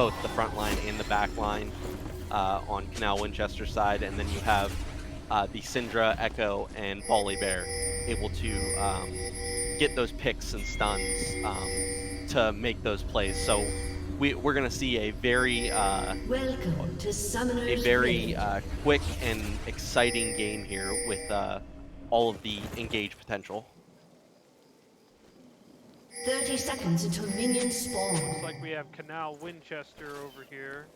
both the front line and the back line on Canal Winchester side, and then you have the Syndra, Echo, and Volibear able to get those picks and stuns to make those plays. So we're going to see a very Welcome to Summoner's quick and exciting game here with all of the engage potential. 30 seconds until minions spawn. Looks like we have Canal Winchester over here.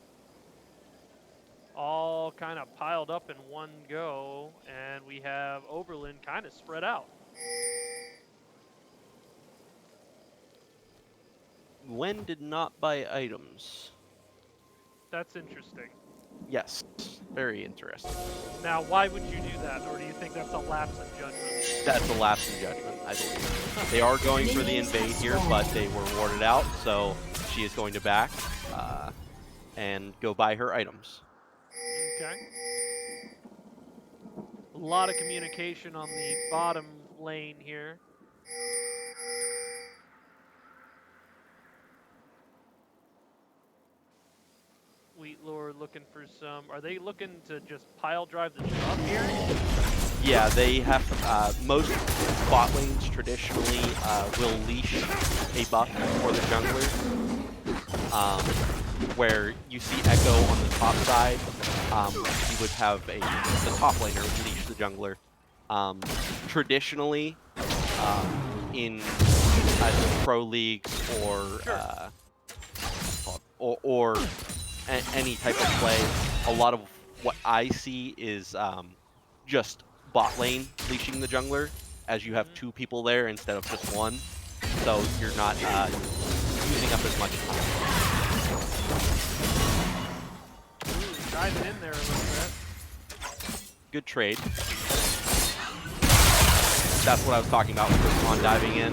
All kind of piled up in one go, and we have Oberlin kind of spread out. Gwen did not buy items. That's interesting. Yes, very interesting. Now, why would you do that, or do you think that's a lapse in judgment? That's a lapse in judgment, I believe. They are going for the invade here, but they were warded out, so she is going to back and go buy her items. Okay. A lot of communication on the bottom lane here. Wheatlord looking for some. Are they looking to just pile drive the drop here? Yeah, they have most bot lanes traditionally will leash a buff for the jungler. Where you see Echo on the top side, you would have the top laner leash the jungler. Traditionally, in either pro leagues or any type of play, a lot of what I see is just bot lane leashing the jungler, as you have two people there instead of just one, so you're not using up as much time. Diving in there a little bit. Good trade. That's what I was talking about with Pokemon diving in.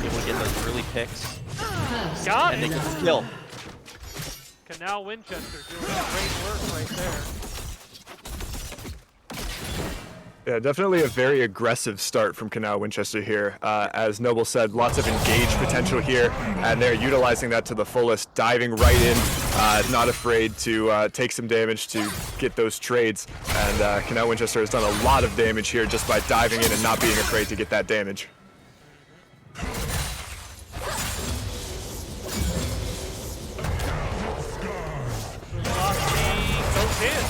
Able to get those early picks. Got and it! they get the kill. Canal Winchester doing great work right there. Yeah, definitely a very aggressive start from Canal Winchester here. As Noble said, lots of engage potential here, and they're utilizing that to the fullest, diving right in, not afraid to take some damage to get those trades. And Canal Winchester has done a lot of damage here just by diving in and not being afraid to get that damage. Goes in.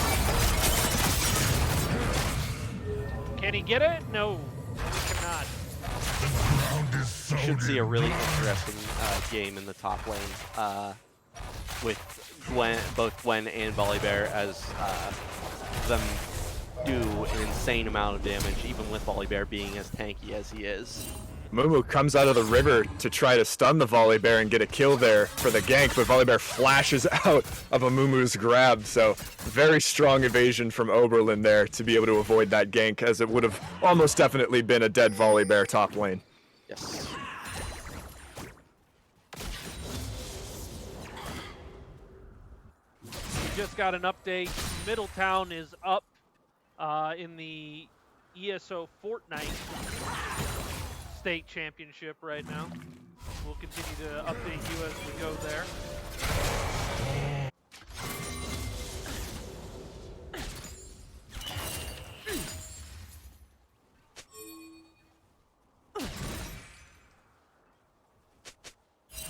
Can he get it? No, he cannot. You should see a really interesting game in the top lane with both Gwen and Volibear, as them do an insane amount of damage, even with Volibear being as tanky as he is. Mumu comes out of the river to try to stun the Volibear and get a kill there for the gank, but Volibear flashes out of a Mumu's grab, so very strong evasion from Oberlin there to be able to avoid that gank, as it would have almost definitely been a dead Volibear top lane. Yes. We just got an update. Middletown is up in the ESO Fortnite State Championship right now. We'll continue to update you as we go there.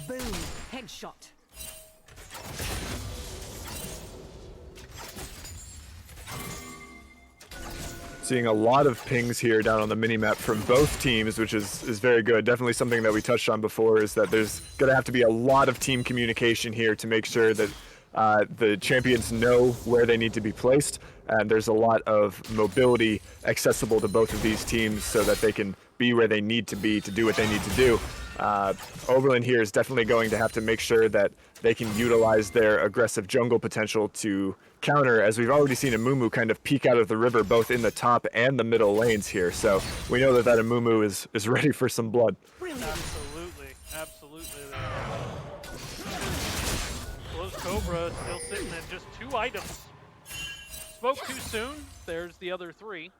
Boom, headshot. Seeing a lot of pings here down on the minimap from both teams, which is very good. Definitely something that we touched on before, is that there's going to have to be a lot of team communication here to make sure that the champions know where they need to be placed, and there's a lot of mobility accessible to both of these teams so that they can be where they need to be to do what they need to do. Oberlin here is definitely going to have to make sure that they can utilize their aggressive jungle potential to counter, as we've already seen Amumu kind of peek out of the river both in the top and the middle lanes here. So we know that Amumu is ready for some blood. Absolutely, absolutely. Close Cobra still sitting at just 2 items. Spoke too soon. There's the other 3.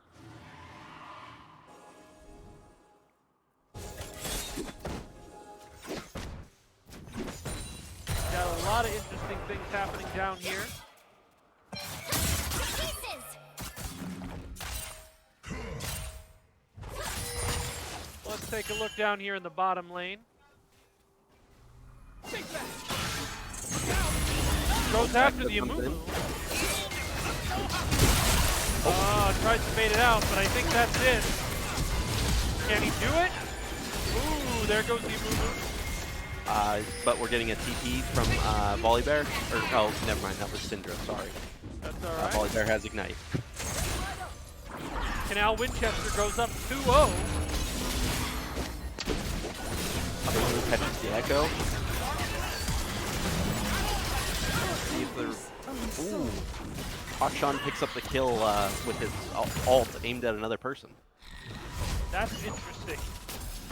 Got a lot lot of interesting things happening down here. Let's take a look down here in the bottom lane. Goes after the Amumu. Tries to bait it out, but I think that's it. Can he do it? Ooh, there goes the Amumu. But we're getting a TP from Volibear. Or, oh, never mind, that was Syndra, sorry. That's alright. Volibear has Ignite. Canal Winchester goes up 2-0. Amumu catches the Echo. See if they're... Ooh. Akshan picks up the kill with his ult aimed at another person. That's interesting.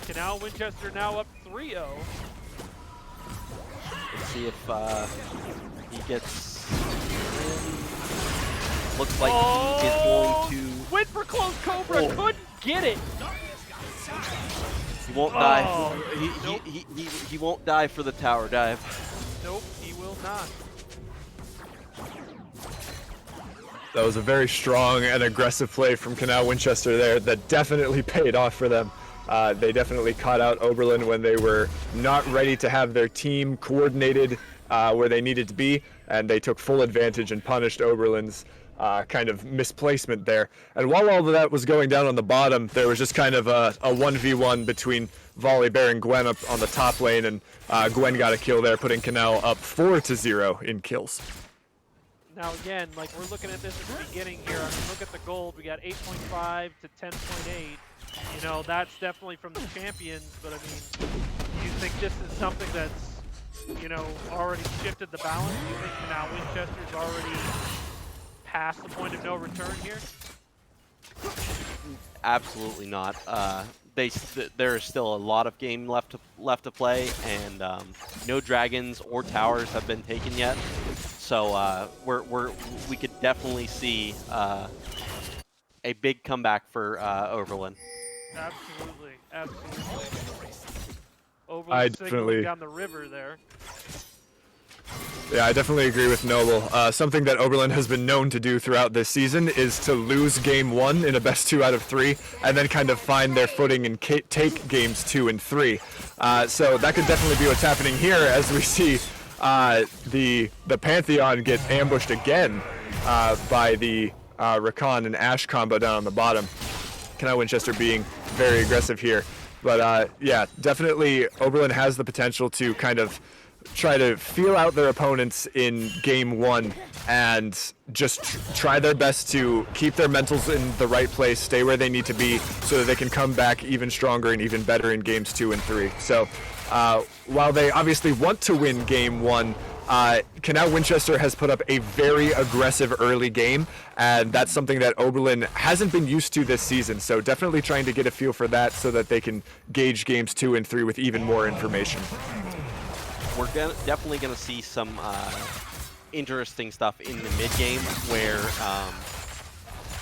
Canal Winchester now up 3-0. Let's see if he gets... Looks like he is going to... Went for close Cobra, couldn't get it. He won't die. He won't die for the tower dive. Nope, he will not. That was a very strong and aggressive play from Canal Winchester there that definitely paid off for them. They definitely caught out Oberlin when they were not ready to have their team coordinated where they needed to be, and they took full advantage and punished Oberlin's kind of misplacement there. And while all of that was going down on the bottom, there was just kind of a 1v1 between Volibear and Gwen up on the top lane, and Gwen got a kill there, putting Canal up 4-0 in kills. Now again, like we're looking at this at the beginning here, I mean, look at the gold, we got 8.5 to 10.8. You know, that's definitely from the champions, but I mean, do you think this is something that's, you know, already shifted the balance? Do you think Canal Winchester's already past the point of no return here? Absolutely not. There is still a lot of game left to play, and no dragons or towers have been taken yet. So we could definitely see a big comeback for Oberlin. Absolutely, absolutely. Oberlin signaling down the river there. Yeah, I definitely agree with Noble. Something that Oberlin has been known to do throughout this season is to lose game 1 in a best 2 out of 3, and then kind of find their footing and take games 2 and 3. So that could definitely be what's happening here as we see the Pantheon get ambushed again by the Rakan and Ashe combo down on the bottom. Canal Winchester being very aggressive here. But yeah, definitely Oberlin has the potential to kind of try to feel out their opponents in game 1 and just try their best to keep their mentals in the right place, stay where they need to be so that they can come back even stronger and even better in games 2 and 3. So while they obviously want to win game 1, Canal Winchester has put up a very aggressive early game, and that's something that Oberlin hasn't been used to this season. So definitely trying to get a feel for that so that they can gauge games 2 and 3 with even more information. We're definitely going to see some interesting stuff in the mid game where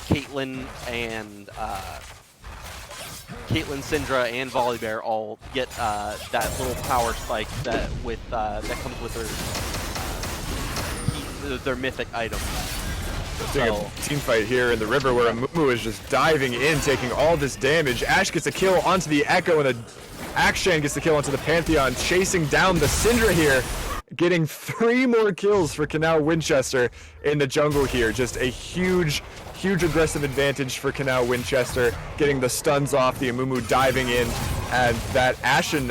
Caitlyn, Syndra, and Volibear all get that little power spike that comes with their mythic item. Seeing a team fight here in the river where Amumu is just diving in, taking all this damage. Ashe gets a kill onto the Echo, and Akshan gets the kill onto the Pantheon, chasing down the Syndra here, getting 3 more kills for Canal Winchester in the jungle here. Just a huge aggressive advantage for Canal Winchester, getting the stuns off, the Amumu diving in, and that Ashen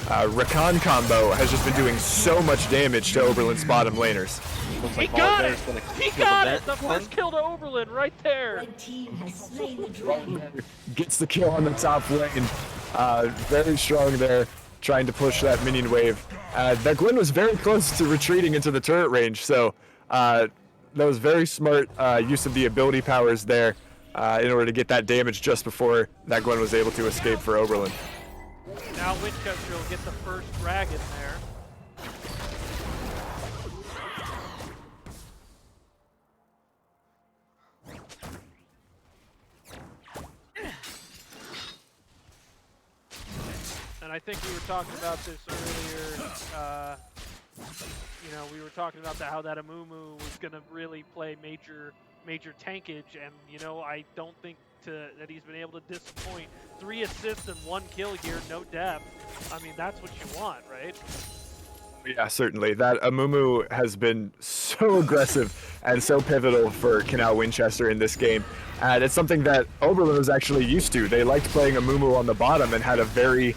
Rakan combo has just been doing so much damage to Oberlin's bottom laners. He got it! He got it! The first kill to Oberlin right there! Red team has slain the dragon. Gets the kill on the top lane. Very strong there, trying to push that minion wave. That Gwen was very close to retreating into the turret range, so that was very smart use of the ability powers there in order to get that damage just before that Gwen was able to escape for Oberlin. Now Winchester will get the first dragon there. And I think we were talking about this earlier. you know, we were talking about how that Amumu was going to really play major tankage, and you know, I don't think that he's been able to disappoint. 3 assists and 1 kill here, no depth. I mean, that's what you want, right? Yeah, certainly. That Amumu has been so aggressive and so pivotal for Canal Winchester in this game. And it's something that Oberlin was actually used to. They liked playing Amumu on the bottom and had a very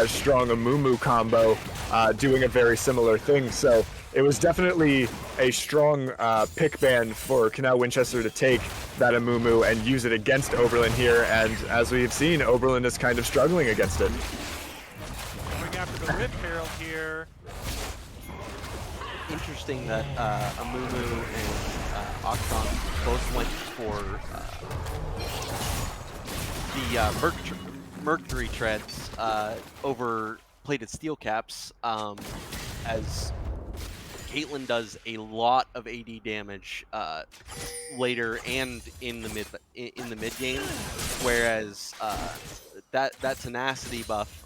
strong Amumu combo doing a very similar thing. So it was definitely a strong pick ban for Canal Winchester to take that Amumu and use it against Oberlin here. And as we've seen, Oberlin is kind of struggling against it. Going after the Rift Herald here. Interesting that Amumu and Oxon both went for the Mercury treads over plated steel caps, as Caitlyn does a lot of AD damage later and in the mid game, whereas that tenacity buff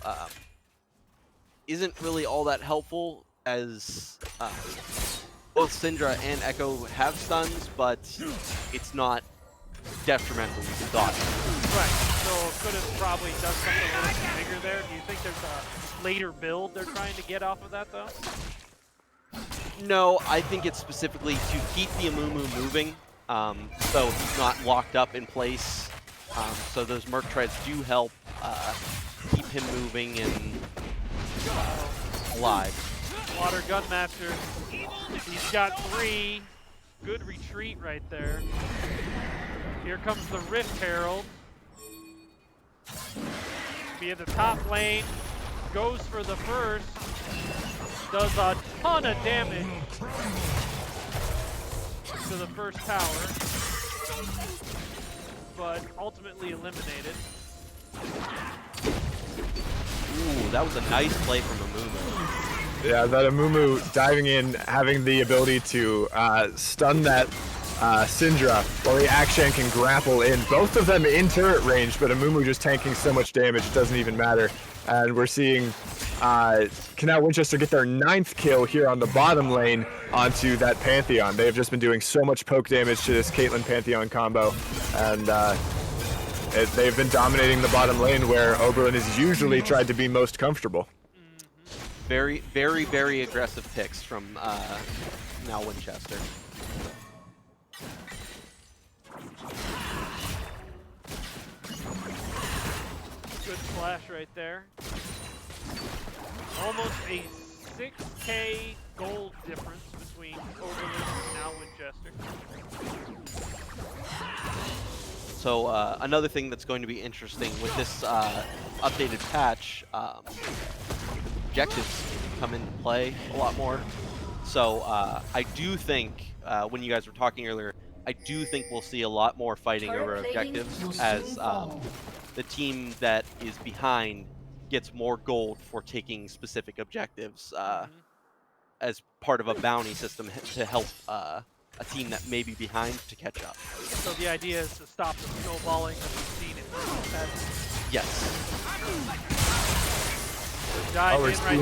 isn't really all that helpful, as both Syndra and Echo have stuns, but it's not detrimental to dodge. Right, so could have probably done something a little bit bigger there. Do you think there's a later build they're trying to get off of that, though? No, I think it's specifically to keep the Amumu moving, so he's not locked up in place. So those Merc treads do help keep him moving and alive. Water Gunmaster, he's got 3. Good retreat right there. Here comes the Rift Herald. Be in the top lane, goes for the first, does a ton of damage to the first tower, but ultimately eliminated. Ooh, that was a nice play from Amumu. Yeah, that Amumu diving in, having the ability to stun that Syndra while the Akshan can grapple in. Both of them in turret range, but Amumu just tanking so much damage, it doesn't even matter. And we're seeing Canal Winchester get their 9th kill here on the bottom lane onto that Pantheon. They've just been doing so much poke damage to this Caitlyn Pantheon combo, and they've been dominating the bottom lane where Oberlin has usually tried to be most comfortable. Very, very, very aggressive picks from now Winchester. Good flash right there. Almost a 6K gold difference between Oberlin and now Winchester. So another thing that's going to be interesting with this updated patch, objectives come into play a lot more. So I do think, when you guys were talking earlier, I do think we'll see a lot more fighting over objectives, as the team that is behind gets more gold for taking specific objectives as part of a bounty system to help a team that may be behind to catch up. So the idea is to stop the snowballing that we've seen in Yes. Dive we're in right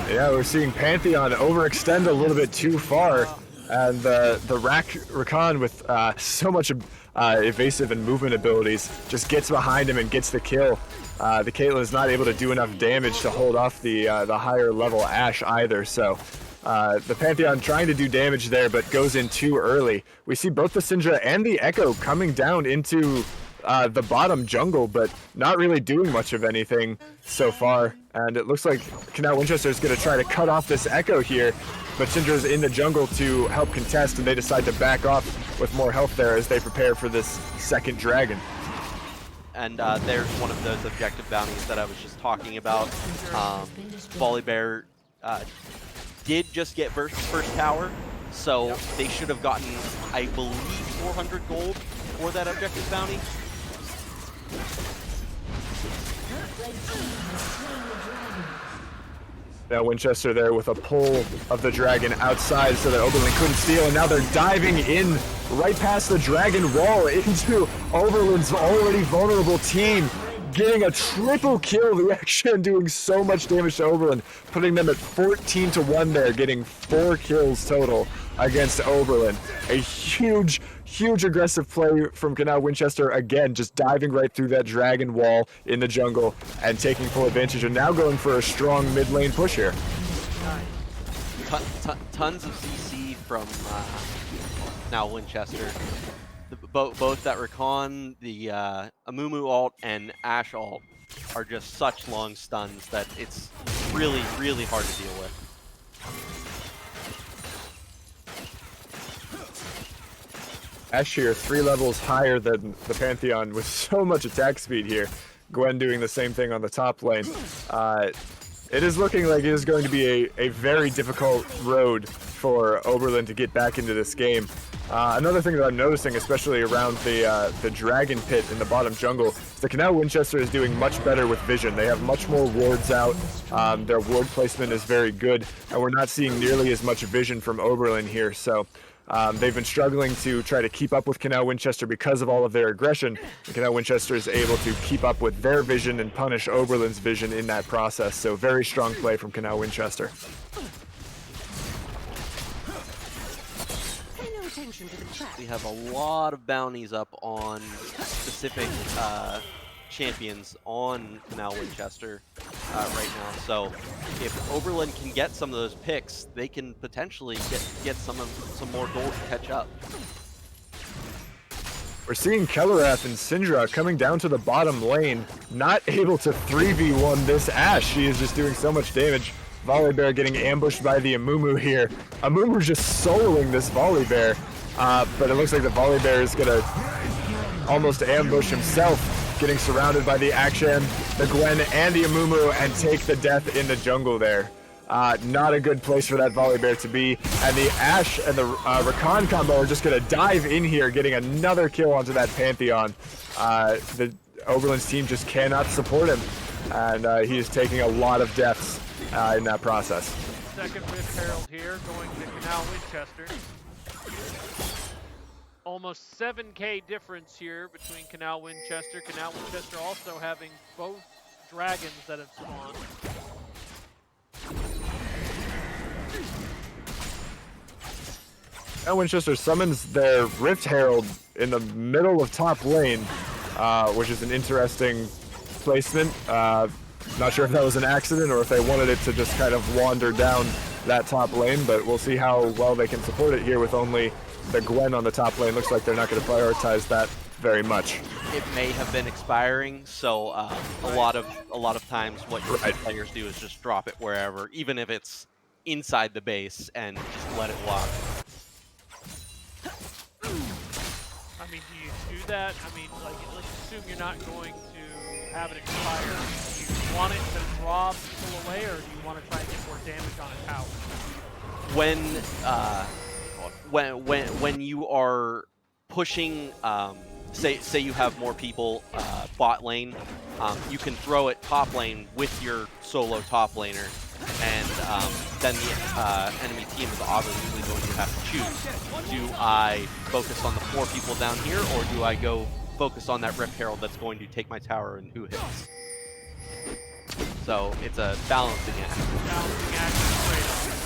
there. Yeah, we're seeing Pantheon overextend a little bit too far, and the Rakan with so much evasive and movement abilities just gets behind him and gets the kill. The Caitlyn is not able to do enough damage to hold off the higher level Ashe either, so the Pantheon trying to do damage there but goes in too early. We see both the Syndra and the Echo coming down into the bottom jungle, but not really doing much of anything so far. And it looks like Canal Winchester is going to try to cut off this Echo here, but Syndra's in the jungle to help contest, and they decide to back off with more health there as they prepare for this second dragon. And there's one of those objective bounties that I was just talking about. Volibear did just get first tower, so they should have gotten, I believe, 400 gold for that objective bounty. Now Winchester there with a pull of the dragon outside so that Oberlin couldn't steal, and now they're diving in right past the dragon wall into Oberlin's already vulnerable team. getting a triple kill. The action doing so much damage to Oberlin, putting them at 14-1 there, getting 4 kills total against Oberlin. A huge aggressive play from Canal Winchester, again, just diving right through that dragon wall in the jungle and taking full advantage, and now going for a strong mid lane push here. Tons of CC from Canal Winchester. Both that Rakan, the Amumu ult, and Ashe ult are just such long stuns that it's really hard to deal with. Ashe here, 3 levels higher than the Pantheon with so much attack speed here. Gwen doing the same thing on the top lane. It is looking like it is going to be a very difficult road for Oberlin to get back into this game. Another thing that I'm noticing, especially around the Dragon Pit in the bottom jungle, is the Canal Winchester is doing much better with vision. They have much more wards out. Their ward placement is very good, and we're not seeing nearly as much vision from Oberlin here. So they've been struggling to try to keep up with Canal Winchester because of all of their aggression. And Canal Winchester is able to keep up with their vision and punish Oberlin's vision in that process. So very strong play from Canal Winchester. We have a lot of bounties up on specific champions on Canal Winchester right now. So if Oberlin can get some of those picks, they can potentially get some more gold to catch up. We're seeing Kellerath and Syndra coming down to the bottom lane, not able to 3v1 this Ashe. She is just doing so much damage. Volibear getting ambushed by the Amumu here. Amumu just soloing this Volibear, but it looks like the Volibear is gonna almost ambush himself, getting surrounded by the Akshan, the Gwen, and the Amumu, and take the death in the jungle there. Not a good place for that Volibear to be, and the Ashe and the Rakan combo are just gonna dive in here, getting another kill onto that Pantheon. The Oberlin's team just cannot support him, and he is taking a lot of deaths in that process. Second Rift Herald here, going to Canal Winchester. Almost 7k difference here between Canal Winchester. Canal Winchester also having both dragons that have spawned. Canal Winchester summons their Rift Herald in the middle of top lane, which is an interesting placement. Not sure if that was an accident or if they wanted it to just kind of wander down that top lane, but we'll see how well they can support it here with only the Gwen on the top lane. Looks like they're not going to prioritize that very much. It may have been expiring, so a lot of times what players do is just drop it wherever, even if it's inside the base, and just let it walk. I mean, do you do that? I mean, like, let's assume you're not going to have it expire. Do you want it to draw people away, or do you want to try and get more damage on a tower? When you are pushing, say you have more people bot lane, you can throw it top lane with your solo top laner, and then the enemy team is obviously going to have to choose. Do I focus on the 4 people down here, or do I go focus on that Rift Herald that's going to take my tower and who hits? So it's a balancing act. Balancing act trade-off.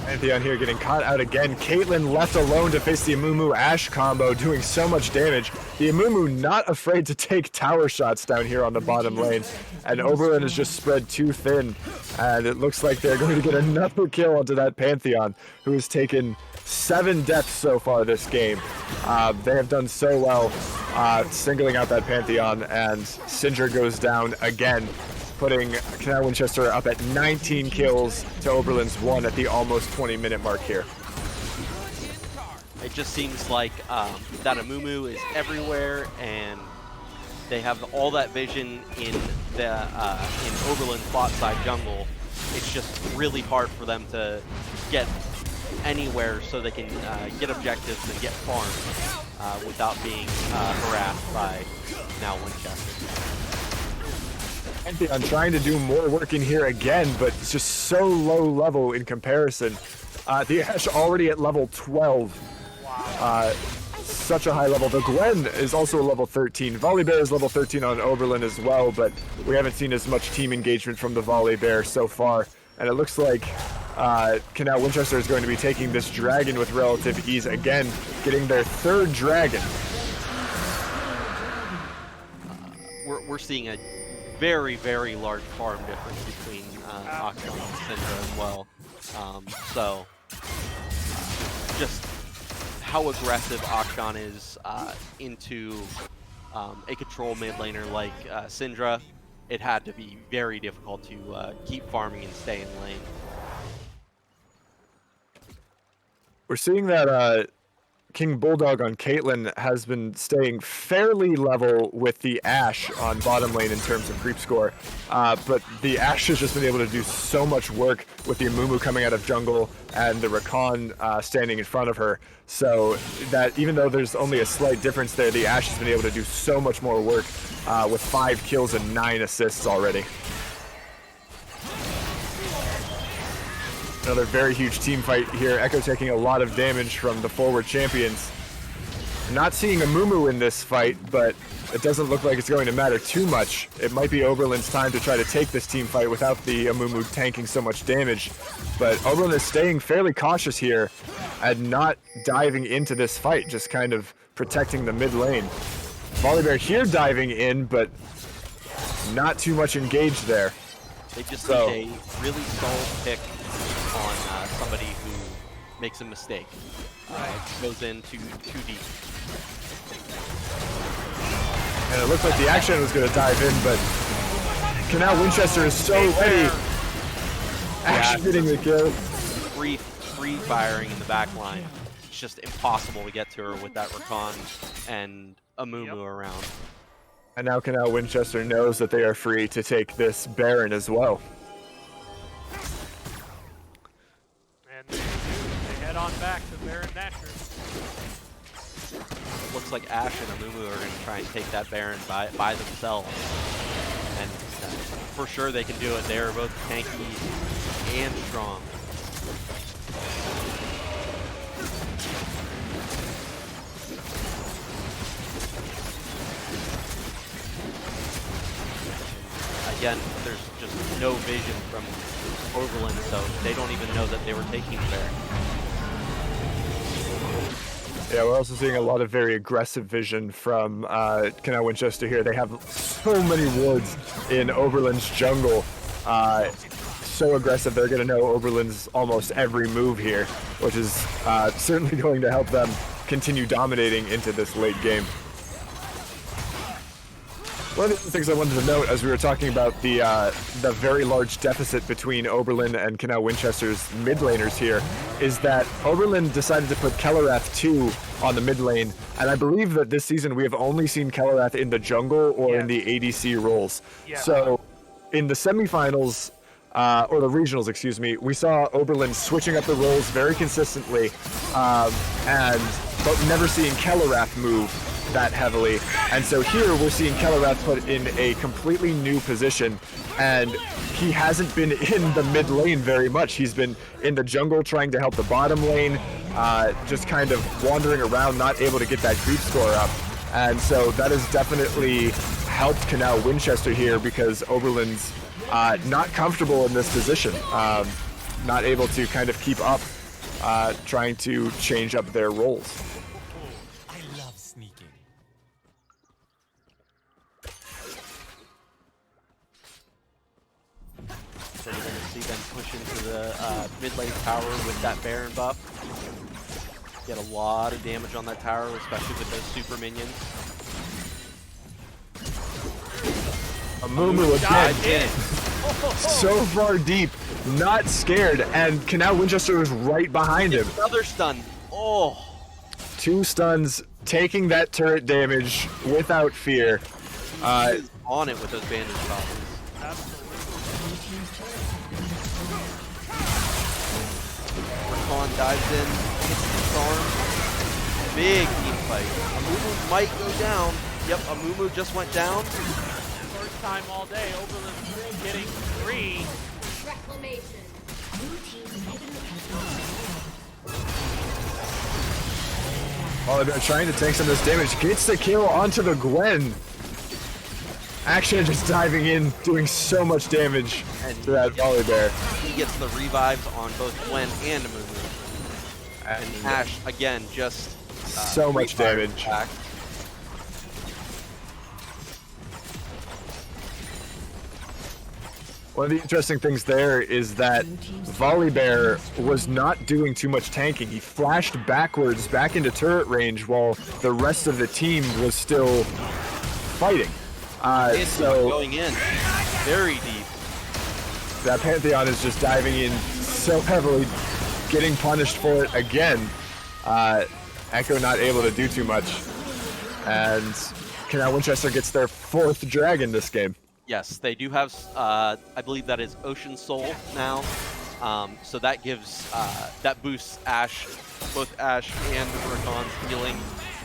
Pantheon here getting caught out again. Caitlyn left alone to face the Amumu Ashe combo, doing so much damage. The Amumu not afraid to take tower shots down here on the bottom lane. And Oberlin is just spread too thin. And it looks like they're going to get another kill onto that Pantheon, who has taken 7 deaths so far this game. They have done so well singling out that Pantheon, and Syndra goes down again, putting Canal Winchester up at 19 kills to Oberlin's 1 at the almost 20-minute mark here. It just seems like that Amumu is everywhere, and they have all that vision in Oberlin's bot side jungle. It's just really hard for them to get anywhere so they can get objectives and get farms without being harassed by Canal Winchester. I'm trying to do more work in here again, but it's just so low level in comparison. The Ashe already at level 12. such a high level. The Gwen is also a level 13. Volley Bear is level 13 on Oberlin as well, but we haven't seen as much team engagement from the Volley Bear so far. And it looks like Canal Winchester is going to be taking this dragon with relative ease again, getting their 3rd dragon. We're seeing a very, very large farm difference between Akshan and Syndra as well. So just how aggressive Akshan is into a control mid laner like Syndra, it had to be very difficult to keep farming and stay in lane. We're seeing that King Bulldog on Caitlyn has been staying fairly level with the Ashe on bottom lane in terms of creep score, but the Ashe has just been able to do so much work with the Amumu coming out of jungle and the Rakan standing in front of her, so that even though there's only a slight difference there, the Ashe has been able to do so much more work with 5 kills and 9 assists already. Another very huge team fight here. Echo taking a lot of damage from the forward champions. Not seeing Amumu in this fight, but it doesn't look like it's going to matter too much. It might be Oberlin's time to try to take this team fight without the Amumu tanking so much damage. But Oberlin is staying fairly cautious here and not diving into this fight, just kind of protecting the mid lane. Volley Bear here diving in, but not too much engaged there. They just need a really solid pick on somebody who makes a mistake. Goes in too deep. And it looks like the action was going to dive in, but Canal Winchester is so ready. Action hitting the kill. Free firing in the back line. It's just impossible to get to her with that Rakan and Amumu around. And now Canal Winchester knows that they are free to take this Baron as well. And they head on back to Baron Nasher. Looks like Ashe and Amumu are going to try and take that Baron by themselves. And for sure they can do it. They are both tanky and strong. Again, there's just no vision from Oberlin, so they don't even know that they were taking Baron. Yeah, we're also seeing a lot of very aggressive vision from Canal Winchester here. They have so many wards in Oberlin's jungle. So aggressive, they're going to know Oberlin's almost every move here, which is certainly going to help them continue dominating into this late game. One of the things I wanted to note as we were talking about the very large deficit between Oberlin and Canal Winchester's mid laners here is that Oberlin decided to put Kelarath 2 on the mid lane, and I believe that this season we have only seen Kelarath in the jungle or in the ADC roles. Yeah. So in the semifinals, or the regionals, excuse me, we saw Oberlin switching up the roles very consistently, but never seeing Kelarath move that heavily. And so here we're seeing Kelarath put in a completely new position, and he hasn't been in the mid lane very much. He's been in the jungle trying to help the bottom lane, just kind of wandering around, not able to get that creep score up. And so that has definitely helped Canal Winchester here because Oberlin's not comfortable in this position, not able to kind of keep up, trying to change up their roles. So you're going to see them push into the mid lane tower with that Baron buff. Get a lot of damage on that tower, especially with those super minions. Amumu again, so far deep, not scared, and Canal Winchester is right behind him. Another stun. Oh. 2 stuns, taking that turret damage without fear. He's on it with those bandage tosses. Rakan dives in, hits the storm. Big team fight. Amumu might go down. Yep, Amumu just went down. First time all day, Oberlin getting 3. Reclamation. Blue team inhibitor has been destroyed. Oh, they're trying to take some of this damage. Gets the kill onto the Gwen. Action just diving in, doing so much damage to that volley bear. He gets the revives on both Gwen and Mumu. And Ash, again, just so much damage. Back. One of the interesting things there is that Volley Bear was not doing too much tanking. He flashed backwards back into turret range while the rest of the team was still fighting. So going in very deep. That Pantheon is just diving in so heavily, getting punished for it again. Echo not able to do too much. And Canal Winchester gets their 4th dragon this game. Yes, they do have, I believe that is Ocean Soul now. So that gives, that boosts Ash, both Ash and Rakan's healing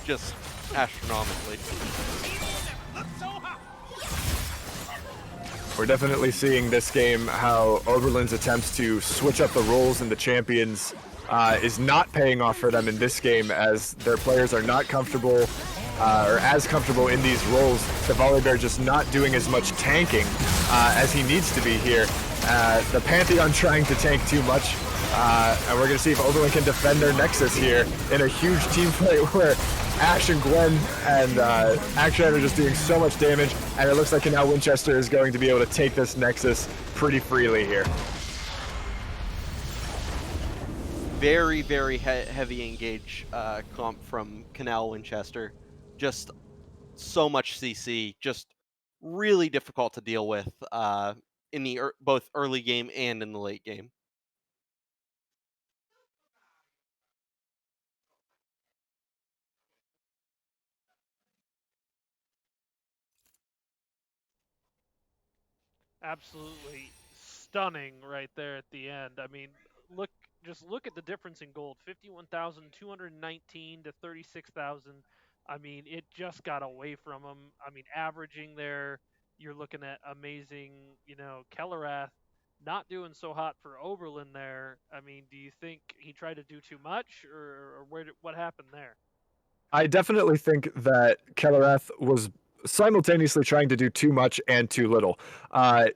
just astronomically. We're definitely seeing this game how Oberlin's attempts to switch up the roles in the champions is not paying off for them in this game, as their players are not comfortable or as comfortable in these roles. The Volley Bear just not doing as much tanking as he needs to be here. The Pantheon trying to tank too much, and we're going to see if Oberlin can defend their Nexus here in a huge team fight where Ash and Gwen and Action are just doing so much damage, and it looks like now Winchester is going to be able to take this Nexus pretty freely here. Very, very heavy engage comp from Canal Winchester. Just so much CC, just really difficult to deal with in the both early game and in the late game. Absolutely stunning right there at the end. I mean, just look at the difference in gold. 51,219 to 36,000. I mean, it just got away from him. I mean, averaging there, you're looking at amazing, Kellerath not doing so hot for Oberlin there. I mean, do you think he tried to do too much, or what happened there? I definitely think that Kellerath was simultaneously trying to do too much and too little.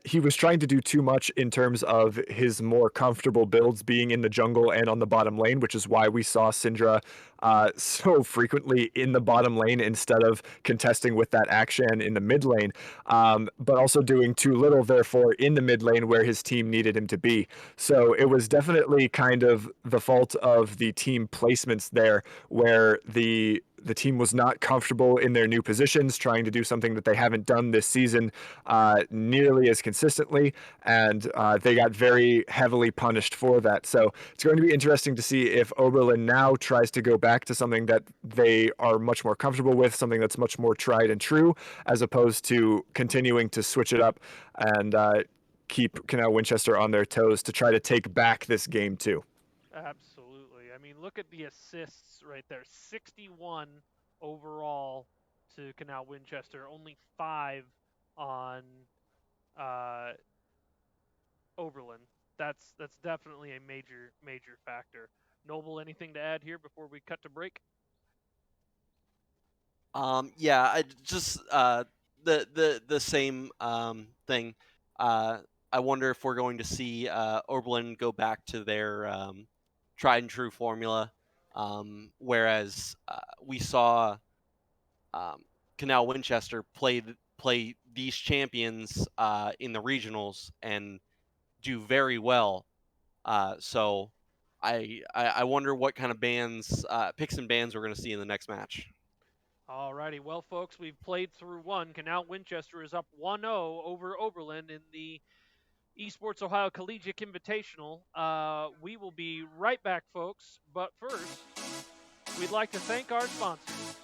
He was trying to do too much in terms of his more comfortable builds being in the jungle and on the bottom lane, which is why we saw Syndra so frequently in the bottom lane instead of contesting with that Akshan in the mid lane, but also doing too little, therefore, in the mid lane where his team needed him to be. So it was definitely kind of the fault of the team placements there, where the team was not comfortable in their new positions, trying to do something that they haven't done this season nearly as consistently, and they got very heavily punished for that. So it's going to be interesting to see if Oberlin now tries to go back to something that they are much more comfortable with, something that's much more tried and true, as opposed to continuing to switch it up and keep Canal Winchester on their toes to try to take back this game too. Absolutely. I mean, look at the assists right there. 61 overall to Canal Winchester, only 5 on Oberlin. That's definitely a major factor. Noble, anything to add here before we cut to break? Yeah, I just the same thing. I wonder if we're going to see Oberlin go back to their tried and true formula, whereas we saw Canal Winchester play these champions in the regionals and do very well. So I wonder what kind of bans, picks and bans we're going to see in the next match. Alrighty, well, folks, we've played through one. Canal Winchester is up 1-0 over Oberlin in the Esports Ohio Collegiate Invitational. We will be right back, folks. But first, we'd like to thank our sponsors.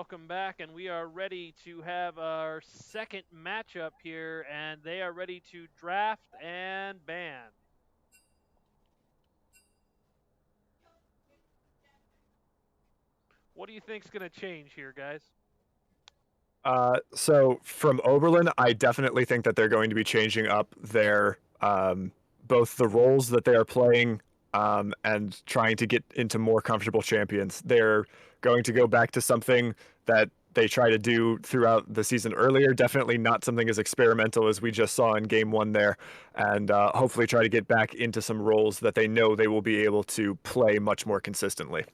welcome back, and we are ready to have our second matchup here, and they are ready to draft and ban. What do you think's going to change here, guys? So from Oberlin, I definitely think that they're going to be changing up their both the roles that they are playing and trying to get into more comfortable champions. They're going to go back to something that they try to do throughout the season earlier. Definitely not something as experimental as we just saw in game one there, and hopefully try to get back into some roles that they know they will be able to play much more consistently.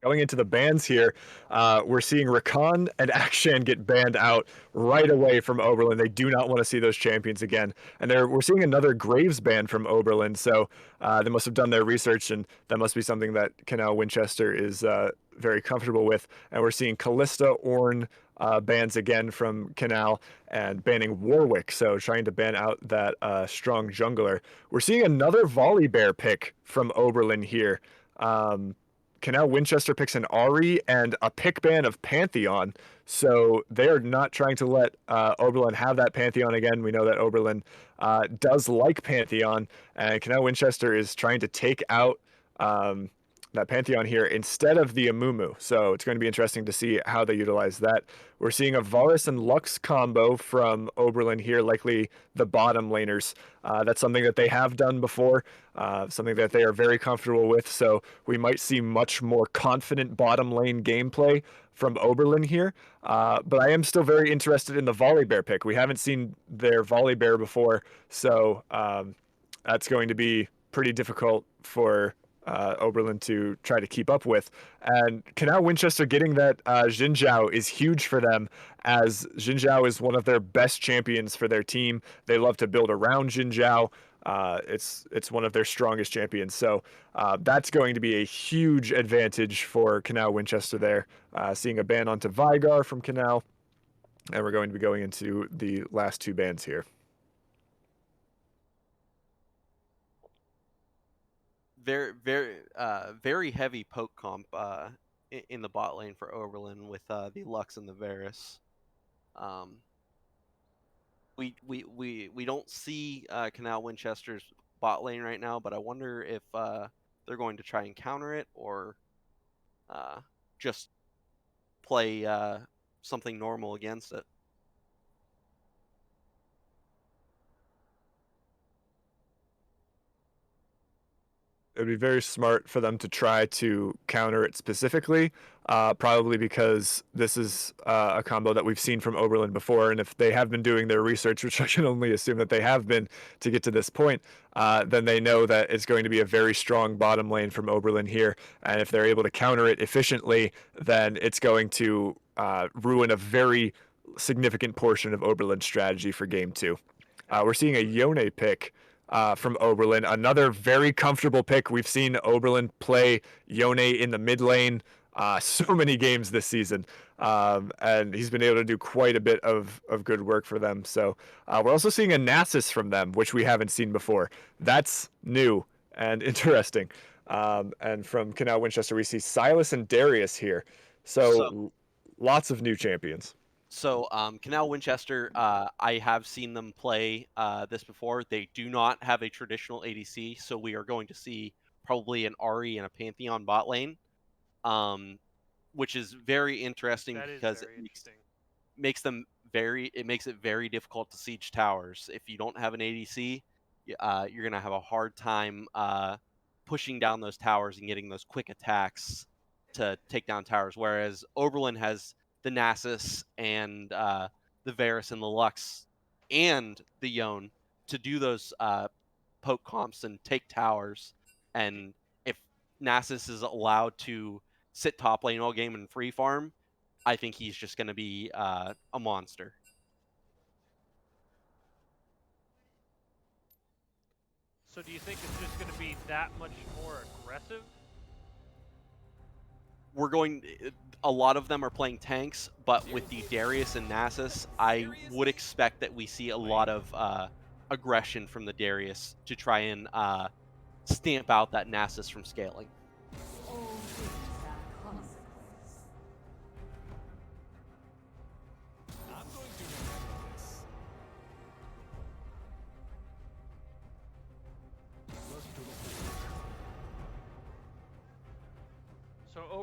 Going into the bans here, we're seeing Rakan and Akshan get banned out right away from Oberlin. They do not want to see those champions again. And we're seeing another Graves ban from Oberlin, so they must have done their research, and that must be something that Canal Winchester is very comfortable with. And we're seeing Callista, Ornn bans again from Canal, and banning Warwick, so trying to ban out that strong jungler. We're seeing another Volley Bear pick from Oberlin here. Canal Winchester picks an Ari and a pick ban of Pantheon, so they're not trying to let Oberlin have that Pantheon again. We know that Oberlin does like Pantheon, and Canal Winchester is trying to take out that Pantheon here instead of the Amumu, so it's going to be interesting to see how they utilize that. We're seeing a Varus and Lux combo from Oberlin here, likely the bottom laners. That's something that they have done before, something that they are very comfortable with, so we might see much more confident bottom lane gameplay from Oberlin here, but I am still very interested in the Volley Bear pick. We haven't seen their Volley Bear before, so that's going to be pretty difficult for Oberlin to try to keep up with. And Canal Winchester getting that Xin Zhao is huge for them, as Xin Zhao is one of their best champions for their team. They love to build around Xin Zhao. It's one of their strongest champions. So that's going to be a huge advantage for Canal Winchester there. Seeing a ban onto Vigar from Canal. And we're going to be going into the last two bans here. Very heavy poke comp in the bot lane for Oberlin with the Lux and the Varus. We don't see Canal Winchester's bot lane right now, but I wonder if they're going to try and counter it or just play something normal against it. It would be very smart for them to try to counter it specifically, probably because this is a combo that we've seen from Oberlin before, and if they have been doing their research, which I can only assume that they have been to get to this point, then they know that it's going to be a very strong bottom lane from Oberlin here, and if they're able to counter it efficiently, then it's going to ruin a very significant portion of Oberlin's strategy for Game 2. We're seeing a Yone pick from Oberlin. Another very comfortable pick. We've seen Oberlin play Yone in the mid lane so many games this season. And he's been able to do quite a bit of good work for them. So we're also seeing a Nasus from them, which we haven't seen before. That's new and interesting. And from Canal Winchester, we see Silas and Darius here. So lots of new champions. So Canal Winchester, I have seen them play this before. They do not have a traditional ADC, so we are going to see probably an Ari and a Pantheon bot lane, which is very interesting because it makes it very difficult to siege towers. If you don't have an ADC, you're gonna have a hard time pushing down those towers and getting those quick attacks to take down towers. Whereas Oberlin has the Nasus and the Varus and the Lux and the Yone to do those poke comps and take towers. And if Nasus is allowed to sit top lane all game and free farm, I think he's just going to be a monster. So do you think it's just going to be that much more aggressive? A lot of them are playing tanks, but with the Darius and Nasus, I would expect that we see a lot of aggression from the Darius to try and stamp out that Nasus from scaling. All things are constant.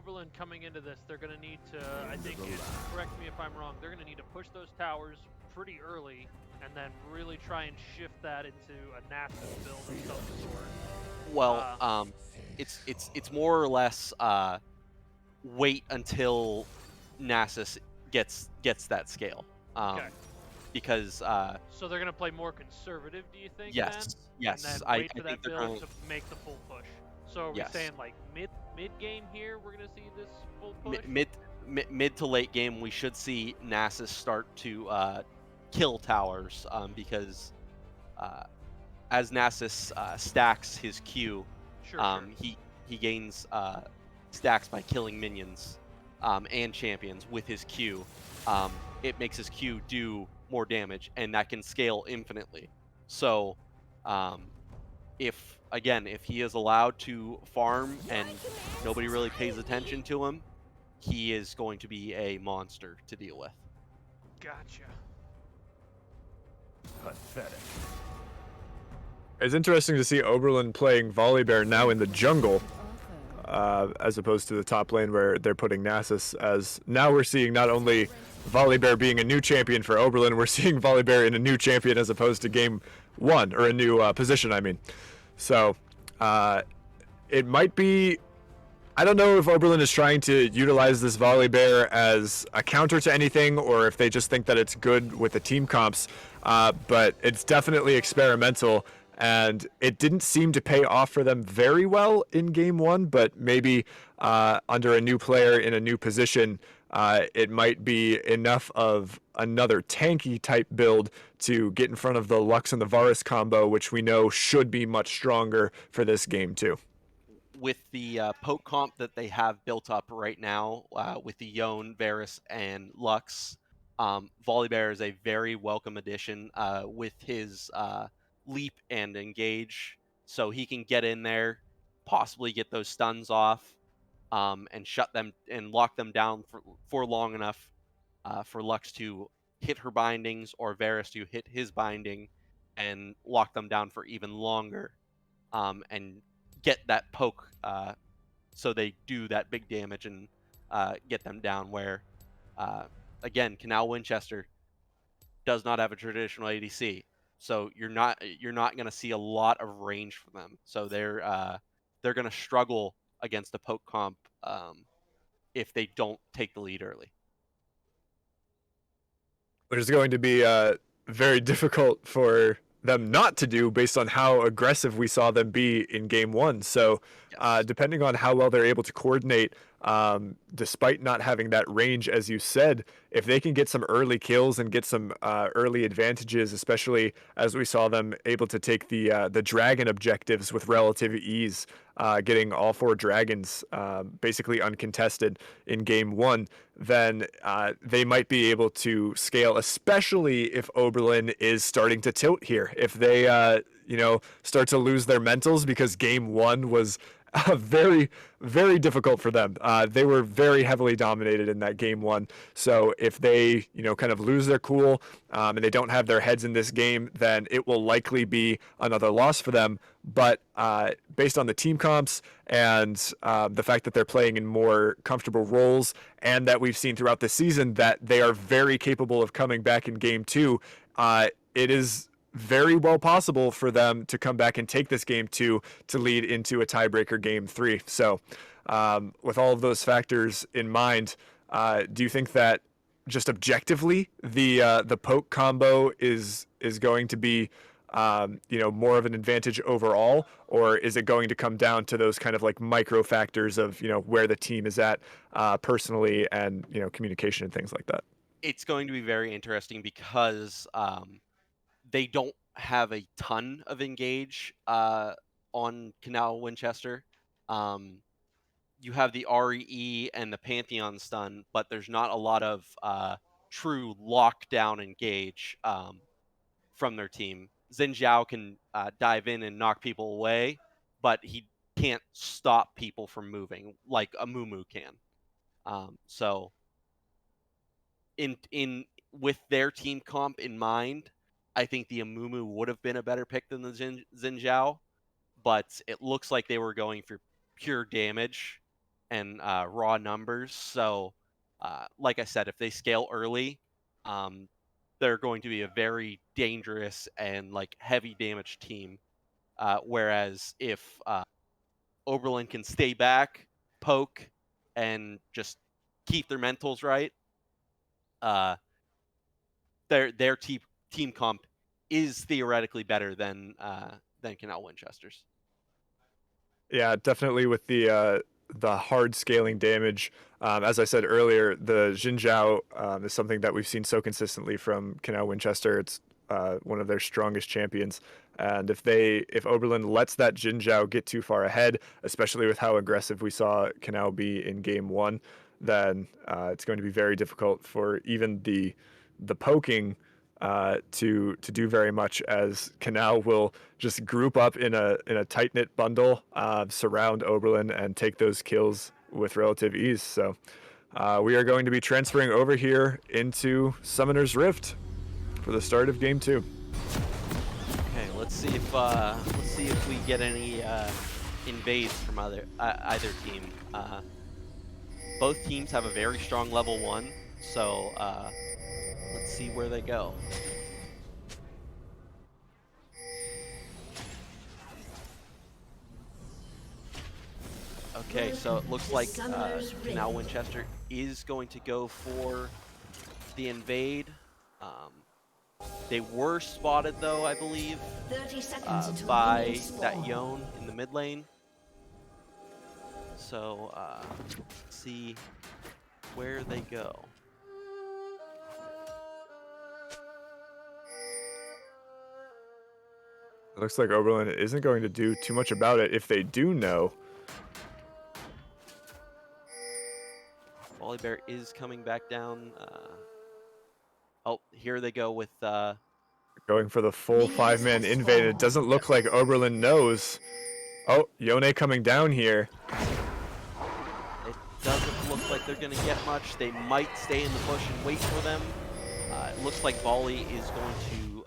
Oberlin coming into this, they're going to need to, I think, and correct me if I'm wrong, they're going to need to push those towers pretty early and then really try and shift that into a Nasus build of some sort. Well, it's more or less wait until Nasus gets that scale. Okay. Because So they're going to play more conservative, do you think, yes, then? yes, And then I wait for think that they're build going. to make the full push. So are we Yes. saying like mid game here we're going to see this full push? Mid to late game, we should see Nasus start to kill towers because as Nasus stacks his Q, Sure. he gains stacks by killing minions and champions with his Q. It makes his Q do more damage, and that can scale infinitely. So, if he is allowed to farm and nobody really pays attention to him, he is going to be a monster to deal with. Gotcha. Pathetic. It's interesting to see Oberlin playing Volibear now in the jungle, Offer. as opposed to the top lane where they're putting Nasus. As now we're seeing not only Volibear being a new champion for Oberlin, we're seeing Volibear in a new champion as opposed to game 1, or a new position, I mean. So, it might be... I don't know if Oberlin is trying to utilize this Volibear as a counter to anything, or if they just think that it's good with the team comps, but it's definitely experimental, and it didn't seem to pay off for them very well in game 1, but maybe under a new player in a new position, it might be enough of another tanky type build to get in front of the Lux and the Varus combo, which we know should be much stronger for this game too. With the poke comp that they have built up right now, with the Yone, Varus, and Lux, Volibear is a very welcome addition with his leap and engage, so he can get in there, possibly get those stuns off, and shut them and lock them down for long enough for Lux to hit her bindings or Varus to hit his binding and lock them down for even longer, and get that poke so they do that big damage and get them down. Where again, Canal Winchester does not have a traditional ADC, so you're not going to see a lot of range from them. So they're going to struggle against the poke comp if they don't take the lead early. Which is going to be very difficult for them not to do based on how aggressive we saw them be in game 1. So Yes. depending on how well they're able to coordinate, despite not having that range, as you said, if they can get some early kills and get some early advantages, especially as we saw them able to take the dragon objectives with relative ease, getting all 4 dragons basically uncontested in game 1, then they might be able to scale, especially if Oberlin is starting to tilt here. If they, start to lose their mentals, because game 1 was very, very difficult for them. They were very heavily dominated in that game 1. So if they, kind of lose their cool and they don't have their heads in this game, then it will likely be another loss for them. But based on the team comps and the fact that they're playing in more comfortable roles, and that we've seen throughout the season that they are very capable of coming back in game 2, it is very well possible for them to come back and take this game 2 to lead into a tiebreaker game 3. So with all of those factors in mind, do you think that just objectively the poke combo is going to be more of an advantage overall, or is it going to come down to those kind of like micro factors of where the team is at personally, and communication and things like that? It's going to be very interesting because they don't have a ton of engage on Canal Winchester. You have the RE and the Pantheon stun, but there's not a lot of true lockdown engage from their team. Xin Zhao can dive in and knock people away, but he can't stop people from moving like a Mumu can. So in with their team comp in mind, I think the Amumu would have been a better pick than the Xin Zhao, but it looks like they were going for pure damage, and raw numbers. So, like I said, if they scale early, they're going to be a very dangerous and like heavy damage team. Whereas if Oberlin can stay back, poke, and just keep their mentals right, uh, their team comp is theoretically better than Canal Winchester's. Yeah, definitely with the hard scaling damage. As I said earlier, the Jinzhao is something that we've seen so consistently from Canal Winchester. It's one of their strongest champions. And if Oberlin lets that Jinzhao get too far ahead, especially with how aggressive we saw Canal be in game one, then it's going to be very difficult for even the poking to do very much, as Canal will just group up in a tight knit bundle, surround Oberlin, and take those kills with relative ease. So we are going to be transferring over here into Summoner's Rift for the start of game 2. Okay, let's see if we get any invades from either team. Both teams have a very strong level 1, so let's see where they go. Okay, so it looks like Canal Winchester is going to go for the invade. They were spotted, though, I believe, 30 seconds until by minions spawn. that Yone in the mid lane. So, let's see where they go. It looks like Oberlin isn't going to do too much about it. If they do know, Volleybear is coming back down. Oh, here they go with going for the full 5-man invade. It doesn't look like Oberlin knows. Oh, Yone coming down here. it doesn't look like they're going to get much. They might stay in the bush and wait for them. It looks like Volley is going to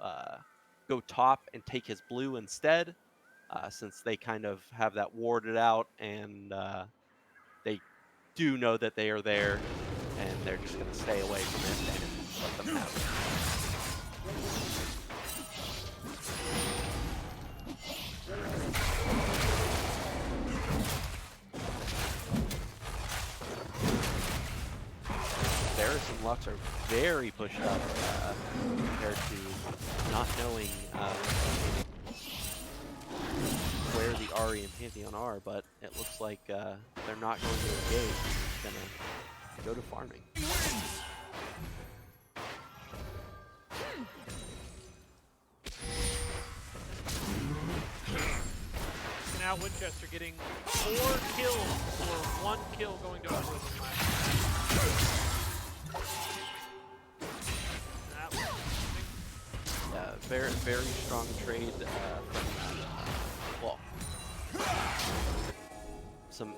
go top and take his blue instead, since they kind of have that warded out, and they do know that they are there, and they're just going to stay away from it and let them have it. Varus and Lux are very pushed up compared to not knowing where the Ahri and Pantheon are, but it looks like they're not going to engage. They're going to go to farming. Now Winchester getting 4 kills for 1 kill going to Oberlin last. That was interesting. Very, very strong trade from,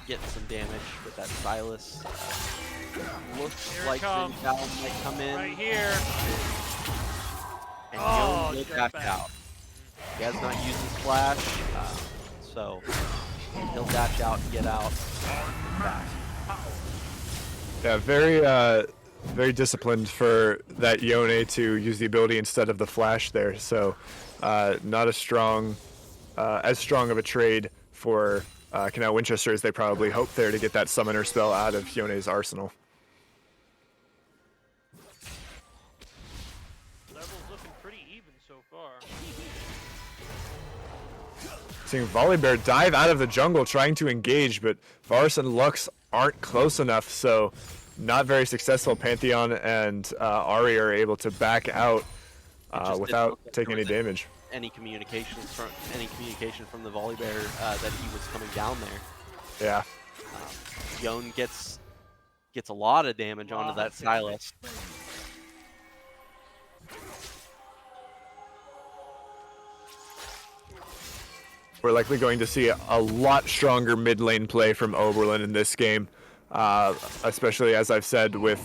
getting some damage with that Silas. Looks Here like comes. Jinzhao might come in. Right here. And Oh, Yone will step dash back. out. He has not used his flash, so he'll dash out and get out back. Yeah, very disciplined for that Yone to use the ability instead of the flash there. So not as strong of a trade for Canal Winchester as they probably hoped there to get that summoner spell out of Yone's arsenal. Levels looking pretty even so far. Seeing Volleybear dive out of the jungle trying to engage, but Varus and Lux aren't close enough, so not very successful. Pantheon and Ahri are able to back out without taking any damage. Any communication from the Volleybear that he was coming down there. Yeah. Yone gets a lot of damage onto that Silas. We're likely going to see a lot stronger mid lane play from Oberlin in this game, especially as I've said with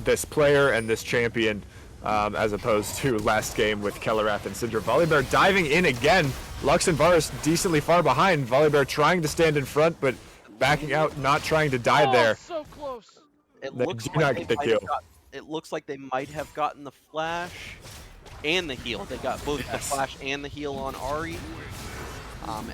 this player and this champion, as opposed to last game with Kellerath and Syndra. Volleybear diving in again. Lux and Varus decently far behind. Volleybear trying to stand in front, but backing out, not trying to dive there. So close. It They looks do like not they get the might have kill. got, it looks like they might have gotten the flash and the heal. They got both the flash and the heal on Ari.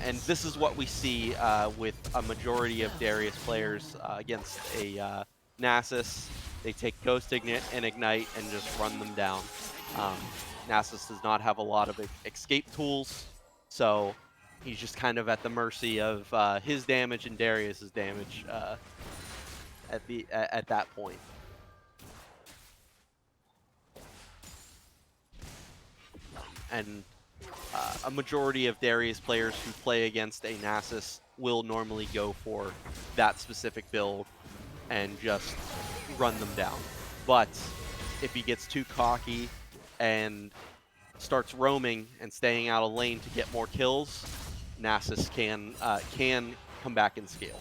And this is what we see with a majority of Darius players against a Nasus. They take Ghost Ignite and Ignite and just run them down. Nasus does not have a lot of escape tools, so he's just kind of at the mercy of his damage and Darius's damage at that point. And a majority of Darius players who play against a Nasus will normally go for that specific build and just run them down. But if he gets too cocky and starts roaming and staying out of lane to get more kills, Nasus can come back and scale.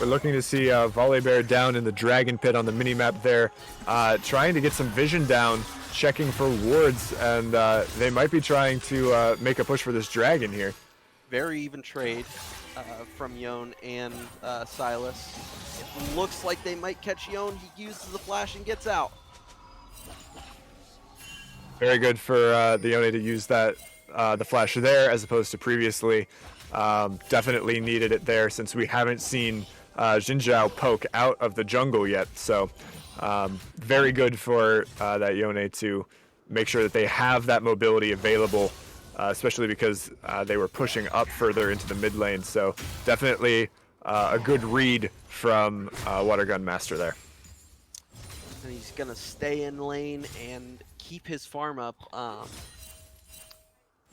We're looking to see Volibear down in the Dragon Pit on the minimap there, trying to get some vision down, checking for wards, and they might be trying to make a push for this dragon here. Very even trade from Yone and Silas. It looks like they might catch Yone. He uses the flash and gets out. Very good for the Yone to use that the flash there as opposed to previously. Definitely needed it there since we haven't seen Jinzhao poke out of the jungle yet. So very good for that Yone to make sure that they have that mobility available, especially because they were pushing up further into the mid lane. So definitely a good read from Water Gun Master there. And he's going to stay in lane and keep his farm up.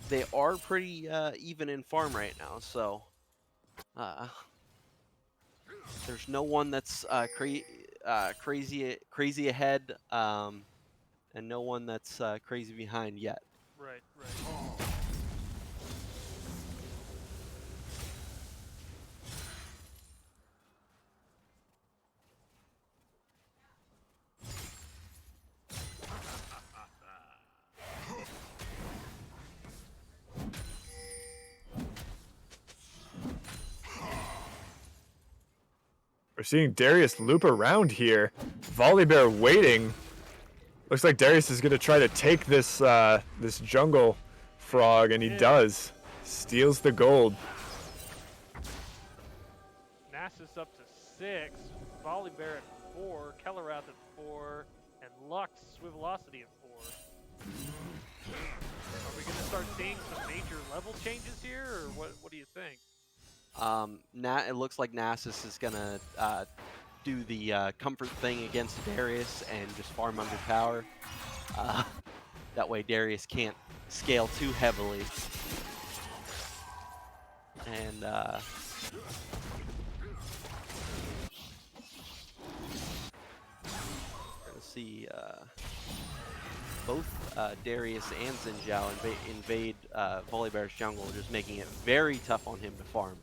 They are pretty even in farm right now, so there's no one that's crazy ahead, and no one that's crazy behind yet. Right. We're seeing Darius loop around here. Volibear waiting. Looks like Darius is going to try to take this this jungle frog, and he does. Steals the gold. Nasus up to 6, Volibear at 4, Kellerrath at 4, and Lux Swivelocity at 4. Are we going to start seeing some major level changes here, or what do you think? It looks like Nasus is gonna do the comfort thing against Darius and just farm under tower. That way Darius can't scale too heavily. And gonna see both Darius and Xin Zhao invade Volibear's jungle, just making it very tough on him to farm.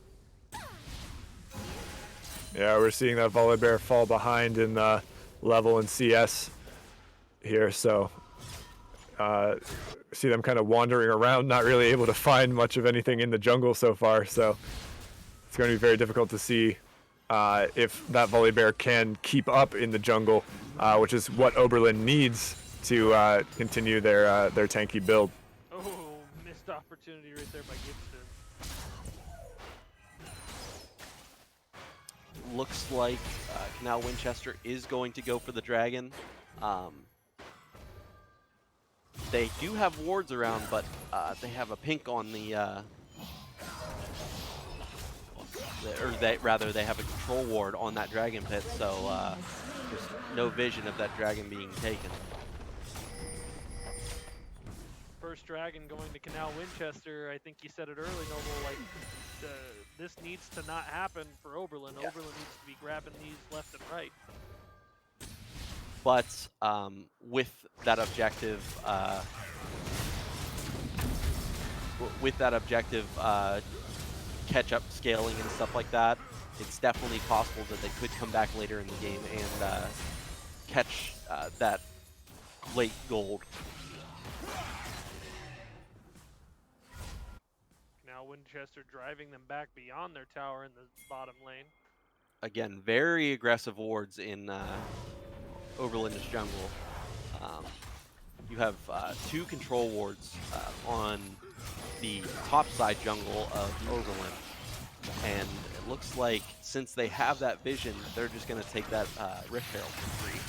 Yeah, we're seeing that Volibear fall behind in level and CS here, so see them kind of wandering around, not really able to find much of anything in the jungle so far, so it's going to be very difficult to see if that Volibear can keep up in the jungle, which is what Oberlin needs to continue their tanky build. Oh, missed opportunity right there by Gibson. Looks like Canal Winchester is going to go for the dragon. They do have wards around, but they have a pink on they have a control ward on that dragon pit, so there's no vision of that dragon being taken. First dragon going to Canal Winchester. I think you said it early, Noble, like this needs to not happen for Oberlin. Yeah. Oberlin needs to be grabbing these left and right. But with that objective, catch-up scaling and stuff like that, it's definitely possible that they could come back later in the game and catch that late gold. Now Winchester driving them back beyond their tower in the bottom lane. Again, very aggressive wards in Oberlin's jungle. You have 2 control wards on the top side jungle of Oberlin. And it looks like since they have that vision, they're just going to take that Rift Herald for free.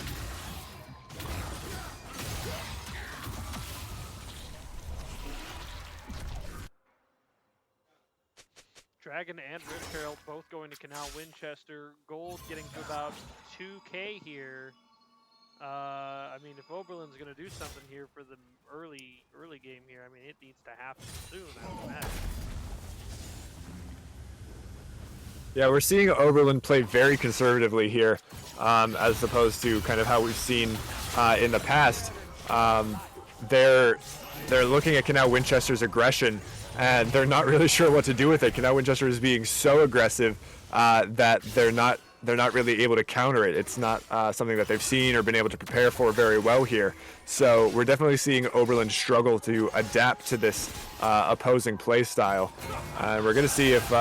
Dragon and Rift Herald both going to Canal Winchester. Gold getting to about 2K here. I mean, if Oberlin's going to do something here for the early game here, I mean, it needs to happen soon after that. Yeah, we're seeing Oberlin play very conservatively here, as opposed to kind of how we've seen in the past. They're looking at Canal Winchester's aggression, and they're not really sure what to do with it. Canal Winchester is being so aggressive that they're not really able to counter it. It's not something that they've seen or been able to prepare for very well here. So we're definitely seeing Oberlin struggle to adapt to this opposing play style. We're going to see if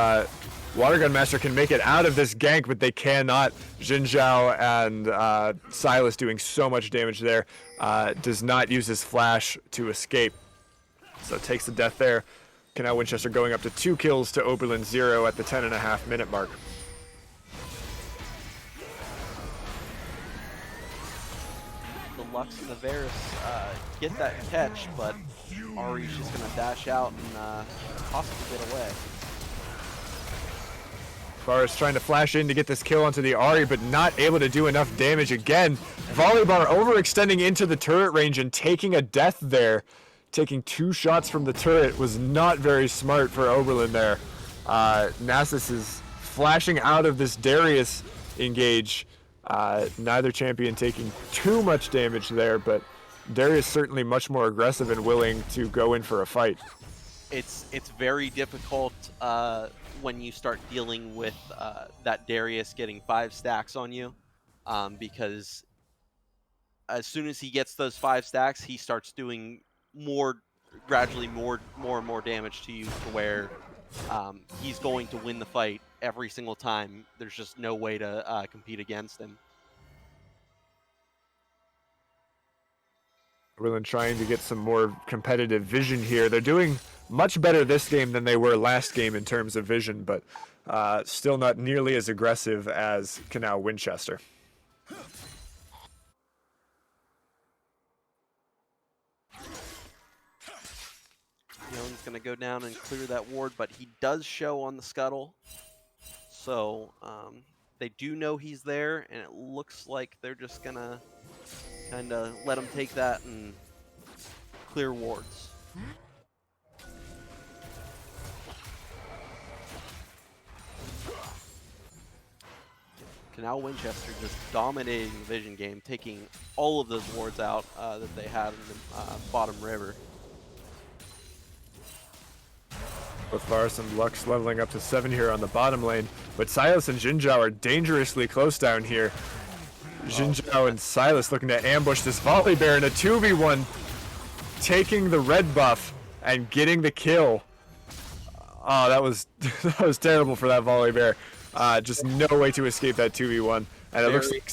Watergun Master can make it out of this gank, but they cannot. Jinzhao and Silas doing so much damage there. Does not use his flash to escape. So takes the death there. Canal Winchester going up to 2 kills to Oberlin 0 at the 10.5 minute mark. The Lux and the Varus get that catch, but Ari's just going to dash out and possibly get away. Varus trying to flash in to get this kill onto the Ari, but not able to do enough damage again. Volleybar overextending into the turret range and taking a death there. Taking 2 shots from the turret was not very smart for Oberlin there. Nasus is flashing out of this Darius engage. Neither champion taking too much damage there, but Darius certainly much more aggressive and willing to go in for a fight. It's very difficult when you start dealing with that Darius getting 5 stacks on you, because as soon as he gets those 5 stacks, he starts doing gradually more and more damage to you, to where he's going to win the fight every single time. There's just no way to compete against him. Oberlin trying to get some more competitive vision here. They're doing much better this game than they were last game in terms of vision, but still not nearly as aggressive as Canal Winchester. Young's going to go down and clear that ward, but he does show on the scuttle. So they do know he's there, and it looks like they're just going to kind of let him take that and clear wards. Canal Winchester just dominating the vision game, taking all of those wards out that they had in the bottom river. Both Varus and Lux leveling up to 7 here on the bottom lane, but Silas and Jinzhao are dangerously close down here. Jinzhao and Silas looking to ambush this Volley Bear in a 2v1, taking the red buff and getting the kill. Oh, that was that was terrible for that Volley Bear. Just no way to escape that 2v1. And it looks like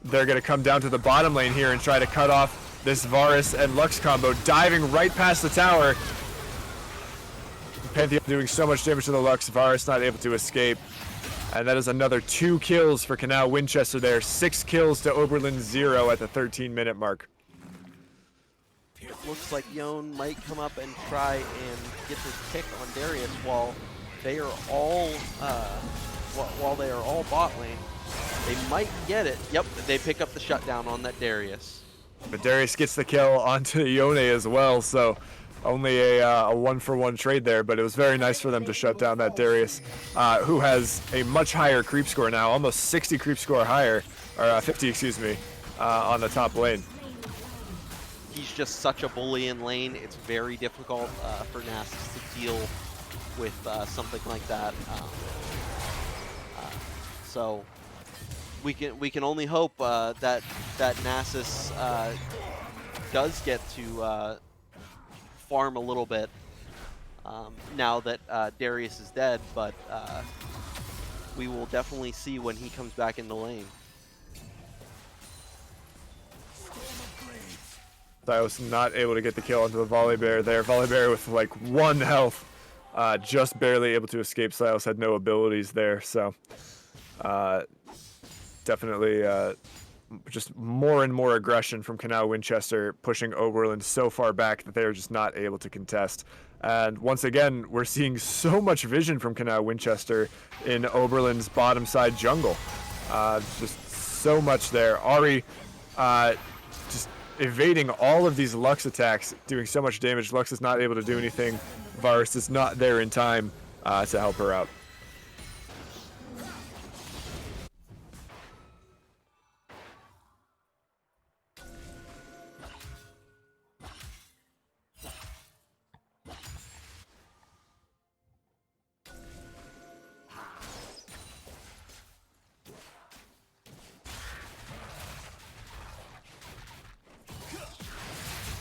they're going to come down to the bottom lane here and try to cut off this Varus and Lux combo, diving right past the tower. Pantheon doing so much damage to the Lux, Varus not able to escape. And that is another 2 kills for Canal Winchester there. 6 kills to Oberlin 0 at the 13-minute mark. Looks like Yon might come up and try and get this pick on Darius while they are all bot lane. They might get it. Yep, they pick up the shutdown on that Darius. But Darius gets the kill onto Yone as well, so only a 1-for-1 trade there, but it was very nice for them to shut down that Darius, who has a much higher creep score now, almost 60 creep score higher, or 50, excuse me, on the top lane. He's just such a bully in lane. It's very difficult for Nasus to deal with something like that. So we can only hope that Nasus does get to farm a little bit now that Darius is dead, but we will definitely see when he comes back in the lane. Silas not able to get the kill onto the Volley Bear there. Volley Bear with like 1 health, just barely able to escape. Silas had no abilities there, so definitely just more and more aggression from Canal Winchester, pushing Oberlin so far back that they're just not able to contest. And once again, we're seeing so much vision from Canal Winchester in Oberlin's bottom side jungle. Just so much there. Ari just evading all of these Lux attacks, doing so much damage. Lux is not able to do anything. Varus is not there in time to help her out.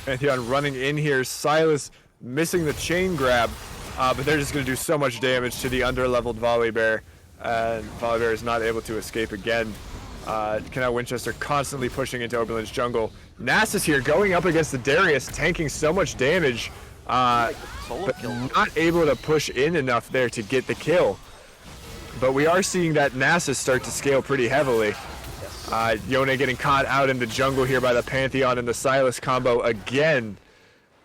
Pantheon running in here. Silas missing the chain grab, but they're just going to do so much damage to the under-leveled Volley Bear, and Volley Bear is not able to escape again. Canal Winchester constantly pushing into Oberlin's jungle. Nasus here going up against the Darius, tanking so much damage, but not able to push in enough there to get the kill. But we are seeing that Nasus start to scale pretty heavily. Yone getting caught out in the jungle here by the Pantheon and the Silas combo again.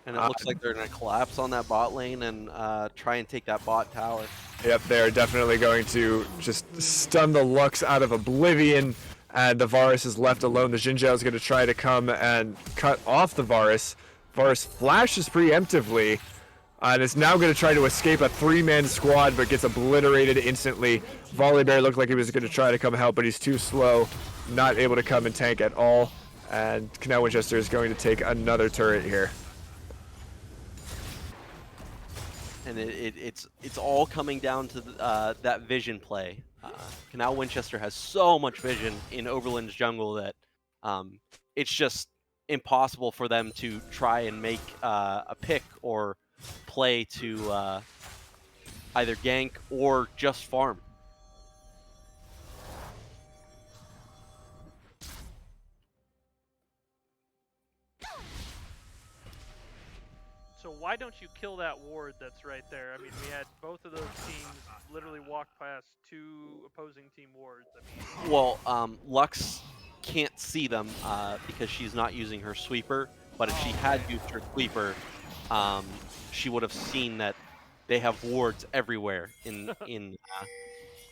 And it looks like they're going to collapse on that bot lane and try and take that bot tower. Yep, they're definitely going to just stun the Lux out of oblivion, and the Varus is left alone. The Jinjiao is going to try to come and cut off the Varus. Varus flashes preemptively, and is now going to try to escape a 3-man squad, but gets obliterated instantly. Volley Bear looked like he was going to try to come help, but he's too slow. Not able to come and tank at all, and Canal Winchester is going to take another turret here. And it's all coming down to that vision play. Canal Winchester has so much vision in Oberlin's jungle that it's just impossible for them to try and make a pick or play to either gank or just farm. So why don't you kill that ward that's right there? I mean, we had both of those teams literally walk past 2 opposing team wards. I mean, Well, Lux can't see them because she's not using her sweeper, but if she had used her sweeper, she would have seen that they have wards everywhere in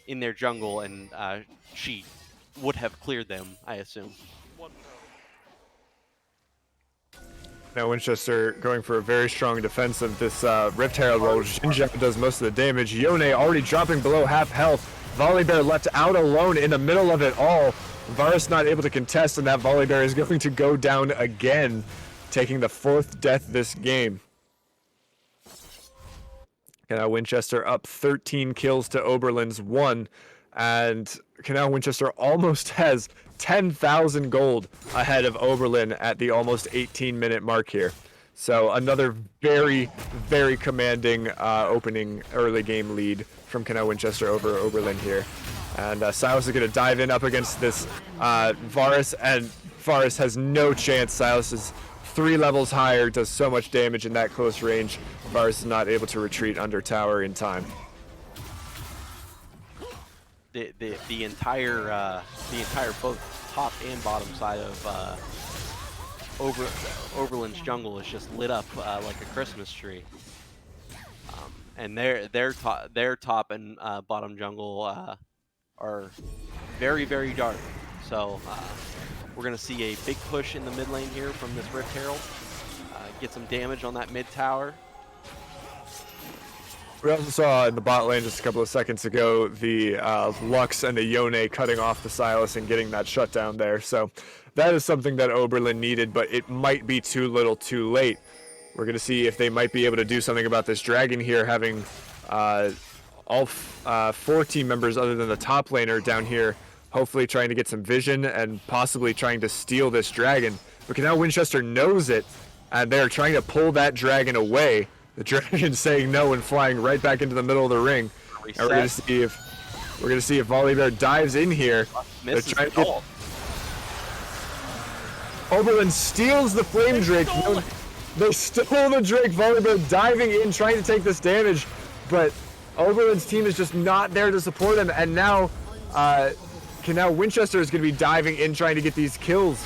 their jungle, and she would have cleared them, I assume. Now Winchester going for a very strong defense of this Rift Herald role. Jinjiao does most of the damage. Yone already dropping below half health. Volley Bear left out alone in the middle of it all. Varus not able to contest, and that Volley Bear is going to go down again, taking the 4th death this game. Canal Winchester up 13 kills to Oberlin's 1, and Canal Winchester almost has 10,000 gold ahead of Oberlin at the almost 18-minute mark here. So another very, very commanding opening early game lead from Canal Winchester over Oberlin here. And Silas is going to dive in up against this Varus, and Varus has no chance. Silas is 3 levels higher, does so much damage in that close range. Varus is not able to retreat under tower in time. The entire both top and bottom side of Oberlin's jungle is just lit up like a Christmas tree, and their top and bottom jungle are very, very dark. So we're gonna see a big push in the mid lane here from this Rift Herald. Get some damage on that mid tower. We also saw in the bot lane just a couple of seconds ago the Lux and the Yone cutting off the Silas and getting that shutdown there. So that is something that Oberlin needed, but it might be too little too late. We're going to see if they might be able to do something about this dragon here, having all 4 team members other than the top laner down here, hopefully trying to get some vision and possibly trying to steal this dragon. but Canal Winchester knows it, and they're trying to pull that dragon away. The dragon saying no and flying right back into the middle of the ring. Reset. And we're gonna see if Volley Bear dives in here. Misses They're trying the to get, ult. Oberlin steals the Flame Drake. stole it. They stole the Drake. Volley Bear diving in, trying to take this damage, but Oberlin's team is just not there to support him. And now, Canal Winchester is going to be diving in, trying to get these kills.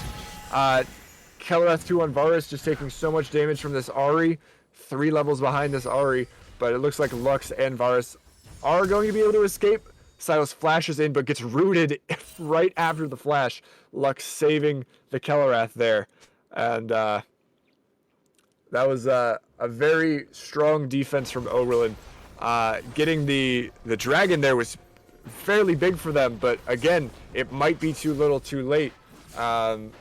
Kellereth 2 on Varus just taking so much damage from this Ahri. 3 levels behind this Ahri, but it looks like Lux and Varus are going to be able to escape. Silas flashes in, but gets rooted right after the flash. Lux saving the Kellereth there. And that was a very strong defense from Oberlin. Getting the dragon there was fairly big for them, but again, it might be too little too late. But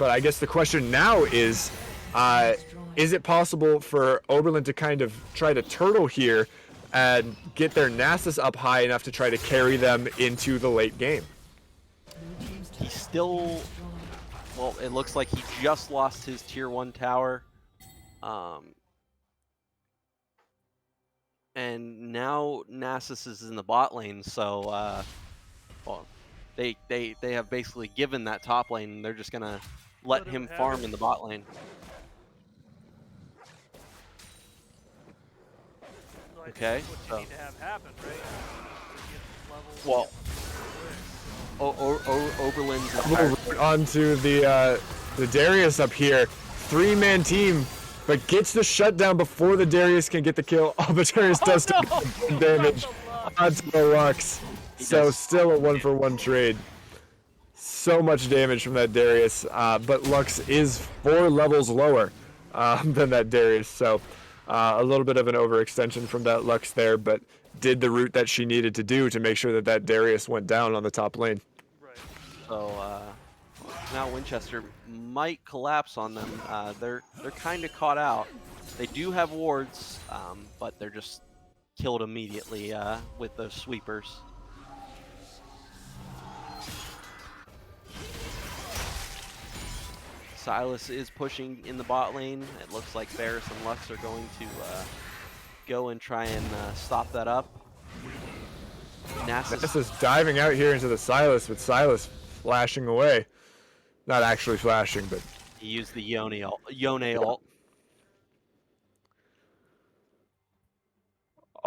I guess the question now is it possible for Oberlin to kind of try to turtle here and get their Nasus up high enough to try to carry them into the late game? He's still, well, it looks like he just lost his tier 1 tower. And now Nasus is in the bot lane, so well, they have basically given that top lane, and they're just gonna let him farm in the bot lane. So I think Okay, that's what so- you need to have happen, right? To get levels, Well, Oberlin's We'll entire root onto the Darius up here. 3-man team, but gets the shutdown before the Darius can get the kill. Oh, but Darius does take some damage onto the Lux. So does. still a 1-for-1 trade. So much damage from that Darius, but Lux is 4 levels lower than that Darius. So a little bit of an overextension from that Lux there, but did the route that she needed to do to make sure that that Darius went down on the top lane. right. So now Winchester might collapse on them. They're kind of caught out. They do have wards, but they're just killed immediately with those sweepers. Silas is pushing in the bot lane. It looks like Varus and Lux are going to go and try and stop that up. This is diving out here into the Silas, with Silas flashing away. Not actually flashing, but he used the Yone ult.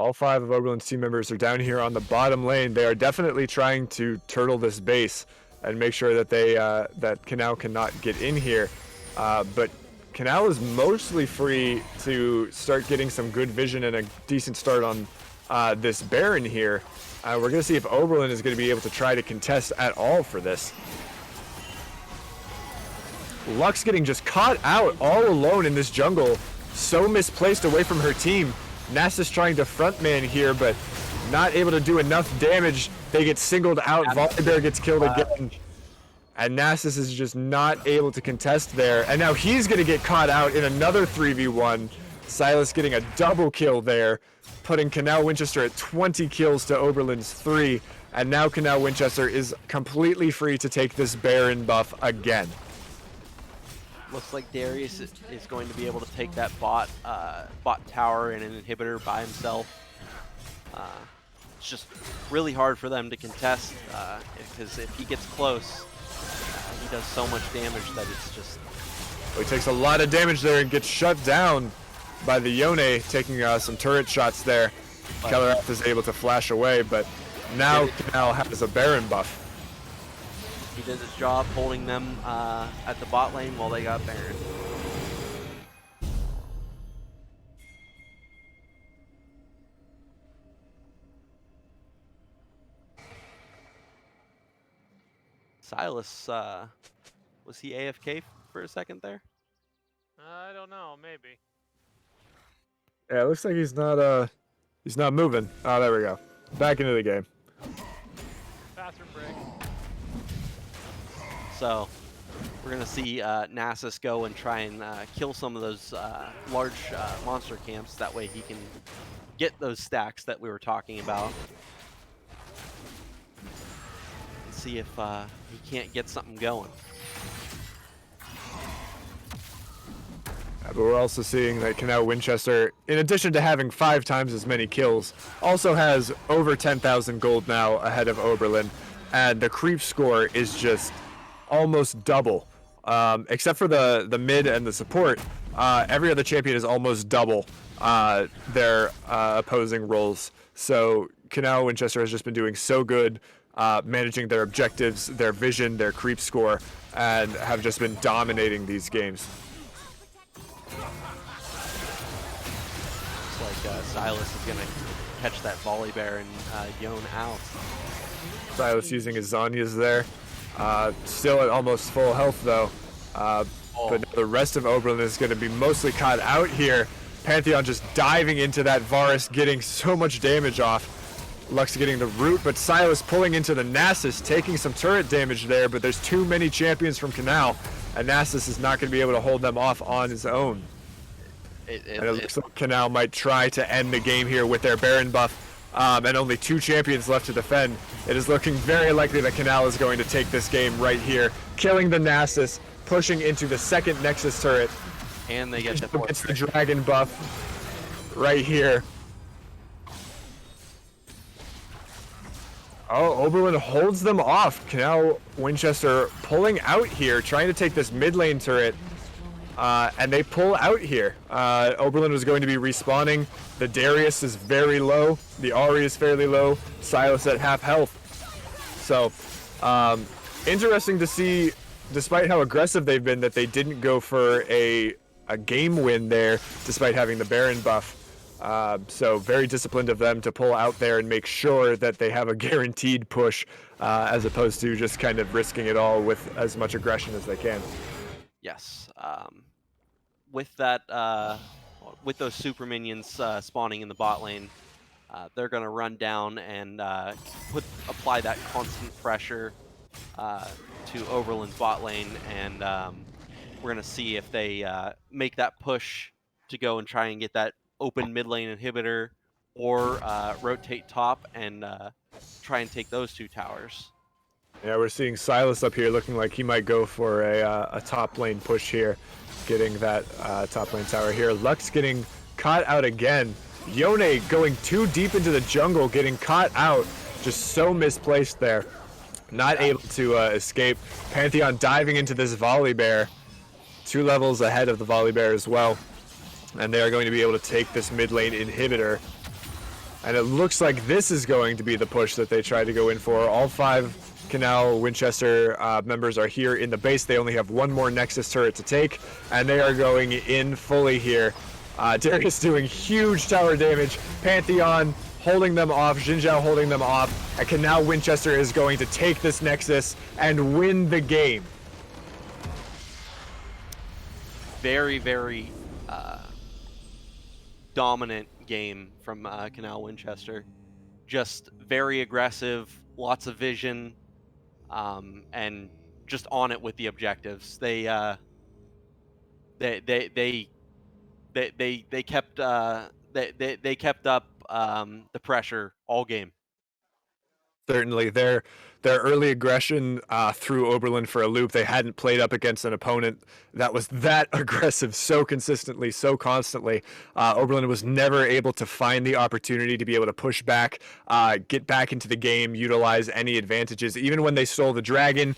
all 5 of Oberlin's team members are down here on the bottom lane. They are definitely trying to turtle this base and make sure that they that Canal cannot get in here. But Canal is mostly free to start getting some good vision and a decent start on this Baron here. We're going to see if Oberlin is going to be able to try to contest at all for this. Lux getting just caught out all alone in this jungle. So misplaced away from her team. Nasus trying to frontman here, but not able to do enough damage. They get singled out. Volley Bear gets killed again. And Nasus is just not able to contest there. And now he's going to get caught out in another 3v1. Silas getting a double kill there, putting Canal Winchester at 20 kills to Oberlin's 3. And now Canal Winchester is completely free to take this Baron buff again. Looks like Darius is going to be able to take that bot tower and an inhibitor by himself. It's just really hard for them to contest because if he gets close, he does so much damage that it's just... He takes a lot of damage there and gets shut down by the Yone, taking some turret shots there. Kellereth is able to flash away, but now Canal has a Baron buff. He did his job holding them at the bot lane while they got Baron. Silas, was he AFK for a second there? I don't know, maybe. Yeah, it looks like he's not moving. Oh, there we go. Back into the game. Bathroom break. So we're gonna see Nasus go and try and kill some of those large monster camps. That way he can get those stacks that we were talking about. And see if he can't get something going. But we're also seeing that Canal Winchester, in addition to having 5 times as many kills, also has over 10,000 gold now ahead of Oberlin. And the creep score is just almost double. Except for the mid and the support, every other champion is almost double their opposing roles. So Canal Winchester has just been doing so good, managing their objectives, their vision, their creep score, and have just been dominating these games. Looks like Silas is going to catch that volley bear and Yon out. Silas using his Zanyas there. Still at almost full health though. But the rest of Oberlin is going to be mostly caught out here. Pantheon just diving into that Varus, getting so much damage off. Lux getting the root, but Silas pulling into the Nasus, taking some turret damage there, but there's too many champions from Canal, and Nasus is not going to be able to hold them off on his own. And it looks like Canal might try to end the game here with their Baron buff, and only 2 champions left to defend. It is looking very likely that Canal is going to take this game right here, killing the Nasus, pushing into the second Nexus turret. And they get the gets the dragon buff right here. Oh, Oberlin holds them off. Canal Winchester pulling out here, trying to take this mid lane turret. And they pull out here. Oberlin was going to be respawning. The Darius is very low. The Ahri is fairly low. Silas at half health. So, interesting to see, despite how aggressive they've been, that they didn't go for a game win there, despite having the Baron buff. So very disciplined of them to pull out there and make sure that they have a guaranteed push, as opposed to just kind of risking it all with as much aggression as they can. Yes. With that, with those super minions spawning in the bot lane, they're going to run down and apply that constant pressure to Oberlin's bot lane, and we're going to see if they make that push to go and try and get that open mid lane inhibitor, or rotate top and try and take those 2 towers. Yeah, we're seeing Silas up here looking like he might go for a top lane push here, getting that top lane tower here. Lux getting caught out again. Yone going too deep into the jungle, getting caught out. Just so misplaced there. Not able to escape. Pantheon diving into this volley bear. 2 levels ahead of the volley bear as well. And they are going to be able to take this mid lane inhibitor. And it looks like this is going to be the push that they try to go in for. All 5 Canal Winchester members are here in the base. They only have 1 more Nexus turret to take, and they are going in fully here. Darius doing huge tower damage. Pantheon holding them off. Jinzhao holding them off. And Canal Winchester is going to take this Nexus and win the game. Very, very dominant game from Canal Winchester. Just very aggressive, lots of vision, and just on it with the objectives. They kept they kept up the pressure all game. Certainly, their early aggression threw Oberlin for a loop. They hadn't played up against an opponent that was that aggressive so consistently, so constantly. Oberlin was never able to find the opportunity to be able to push back, get back into the game, utilize any advantages. Even when they stole the dragon,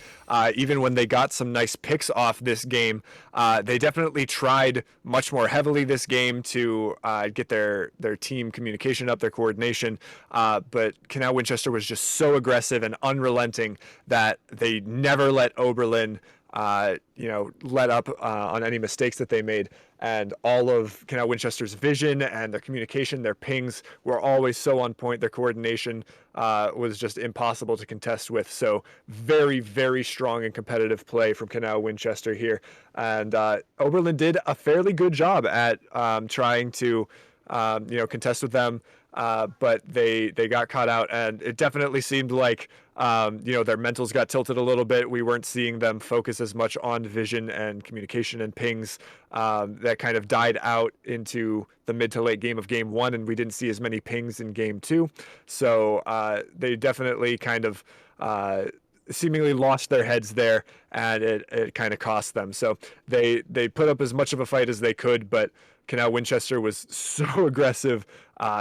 even when they got some nice picks off this game, they definitely tried much more heavily this game to get their team communication up, their coordination. But Canal Winchester was just so aggressive and unrelenting that they never let Oberlin let up on any mistakes that they made. And all of Canal Winchester's vision and their communication, their pings were always so on point. Their coordination was just impossible to contest with. So very, very strong and competitive play from Canal Winchester here. And Oberlin did a fairly good job at trying to contest with them. But they got caught out, and it definitely seemed like their mentals got tilted a little bit. We weren't seeing them focus as much on vision and communication and pings. That kind of died out into the mid to late game of game 1, and we didn't see as many pings in game 2. So they definitely kind of seemingly lost their heads there, and it kind of cost them. So they put up as much of a fight as they could, but Canal Winchester was so aggressive,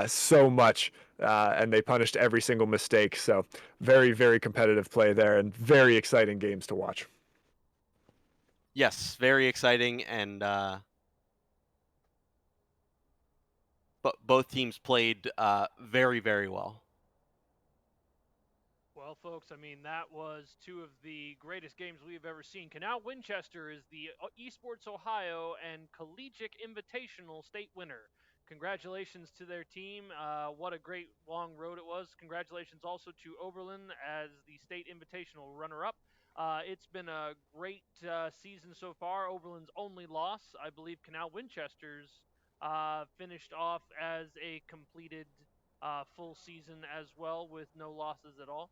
so much, and they punished every single mistake. So very, very competitive play there, and very exciting games to watch. Yes, very exciting, and but both teams played very, very well. Well, folks, I mean, that was two of the greatest games we've ever seen. Canal Winchester is the Esports Ohio and Collegiate Invitational state winner. Congratulations to their team. What a great long road it was. Congratulations also to Oberlin as the state invitational runner up. It's been a great season so far. Oberlin's only loss, I believe, Canal Winchester's finished off as a completed full season as well with no losses at all.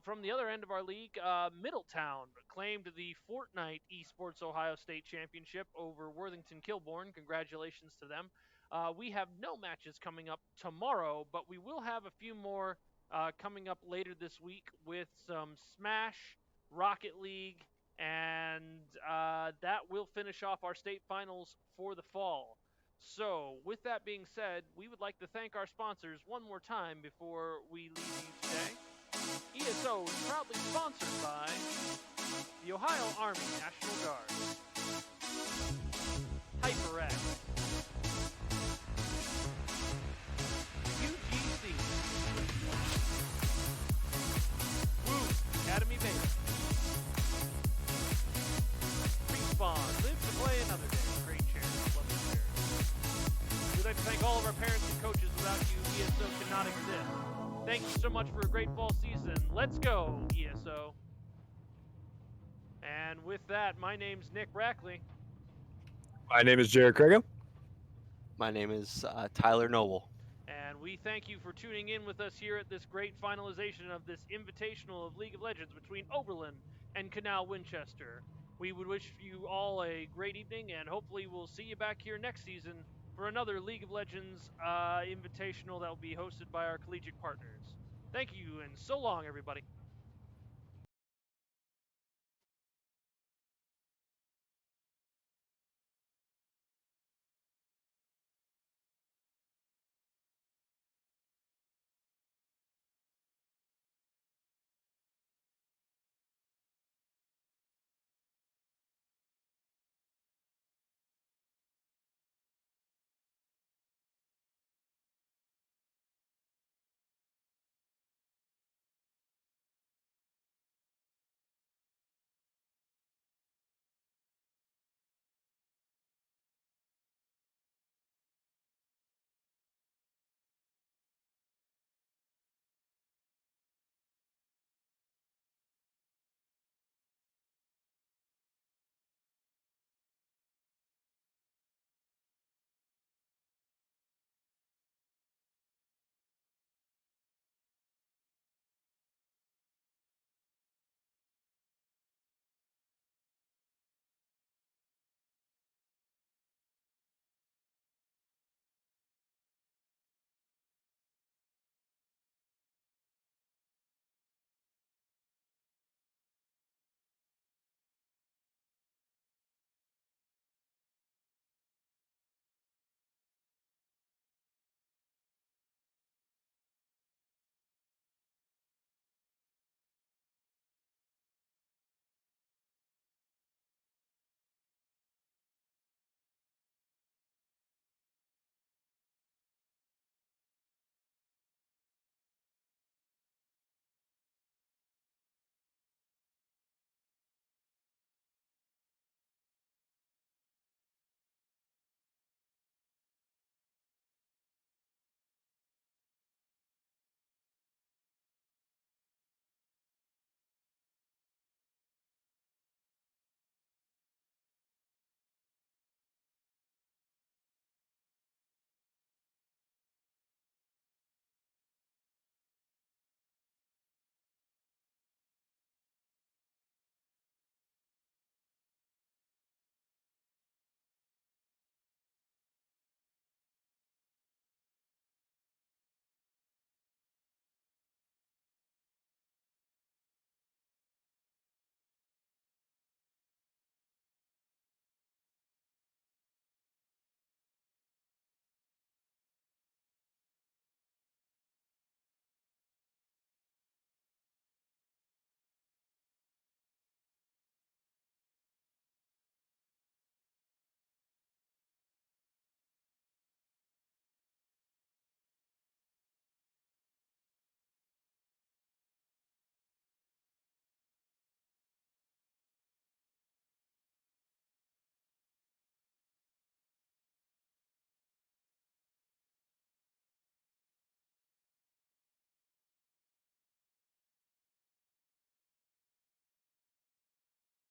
From the other end of our league, Middletown claimed the Fortnite Esports Ohio State Championship over Worthington Kilbourne. Congratulations to them. We have no matches coming up tomorrow, but we will have a few more coming up later this week with some Smash, Rocket League, and that will finish off our state finals for the fall. So, with that being said, we would like to thank our sponsors one more time before we leave you today. ESO is proudly sponsored by the Ohio Army National Guard, HyperX, UGC, Woo Academy Base, Respawn, live to play another day. Great chairs, lovely chairs. We'd like to thank all of our parents and coaches. Without you, ESO could not exist. Thank you so much for a great fall season. Let's go, ESO. And with that, my name's Nick Rackley. My name is Jared Craig. My name is Tyler Noble. And we thank you for tuning in with us here at this great finalization of this Invitational of League of Legends between Oberlin and Canal Winchester. We would wish you all a great evening, and hopefully we'll see you back here next season for another League of Legends Invitational that will be hosted by our collegiate partners. Thank you, and so long, everybody.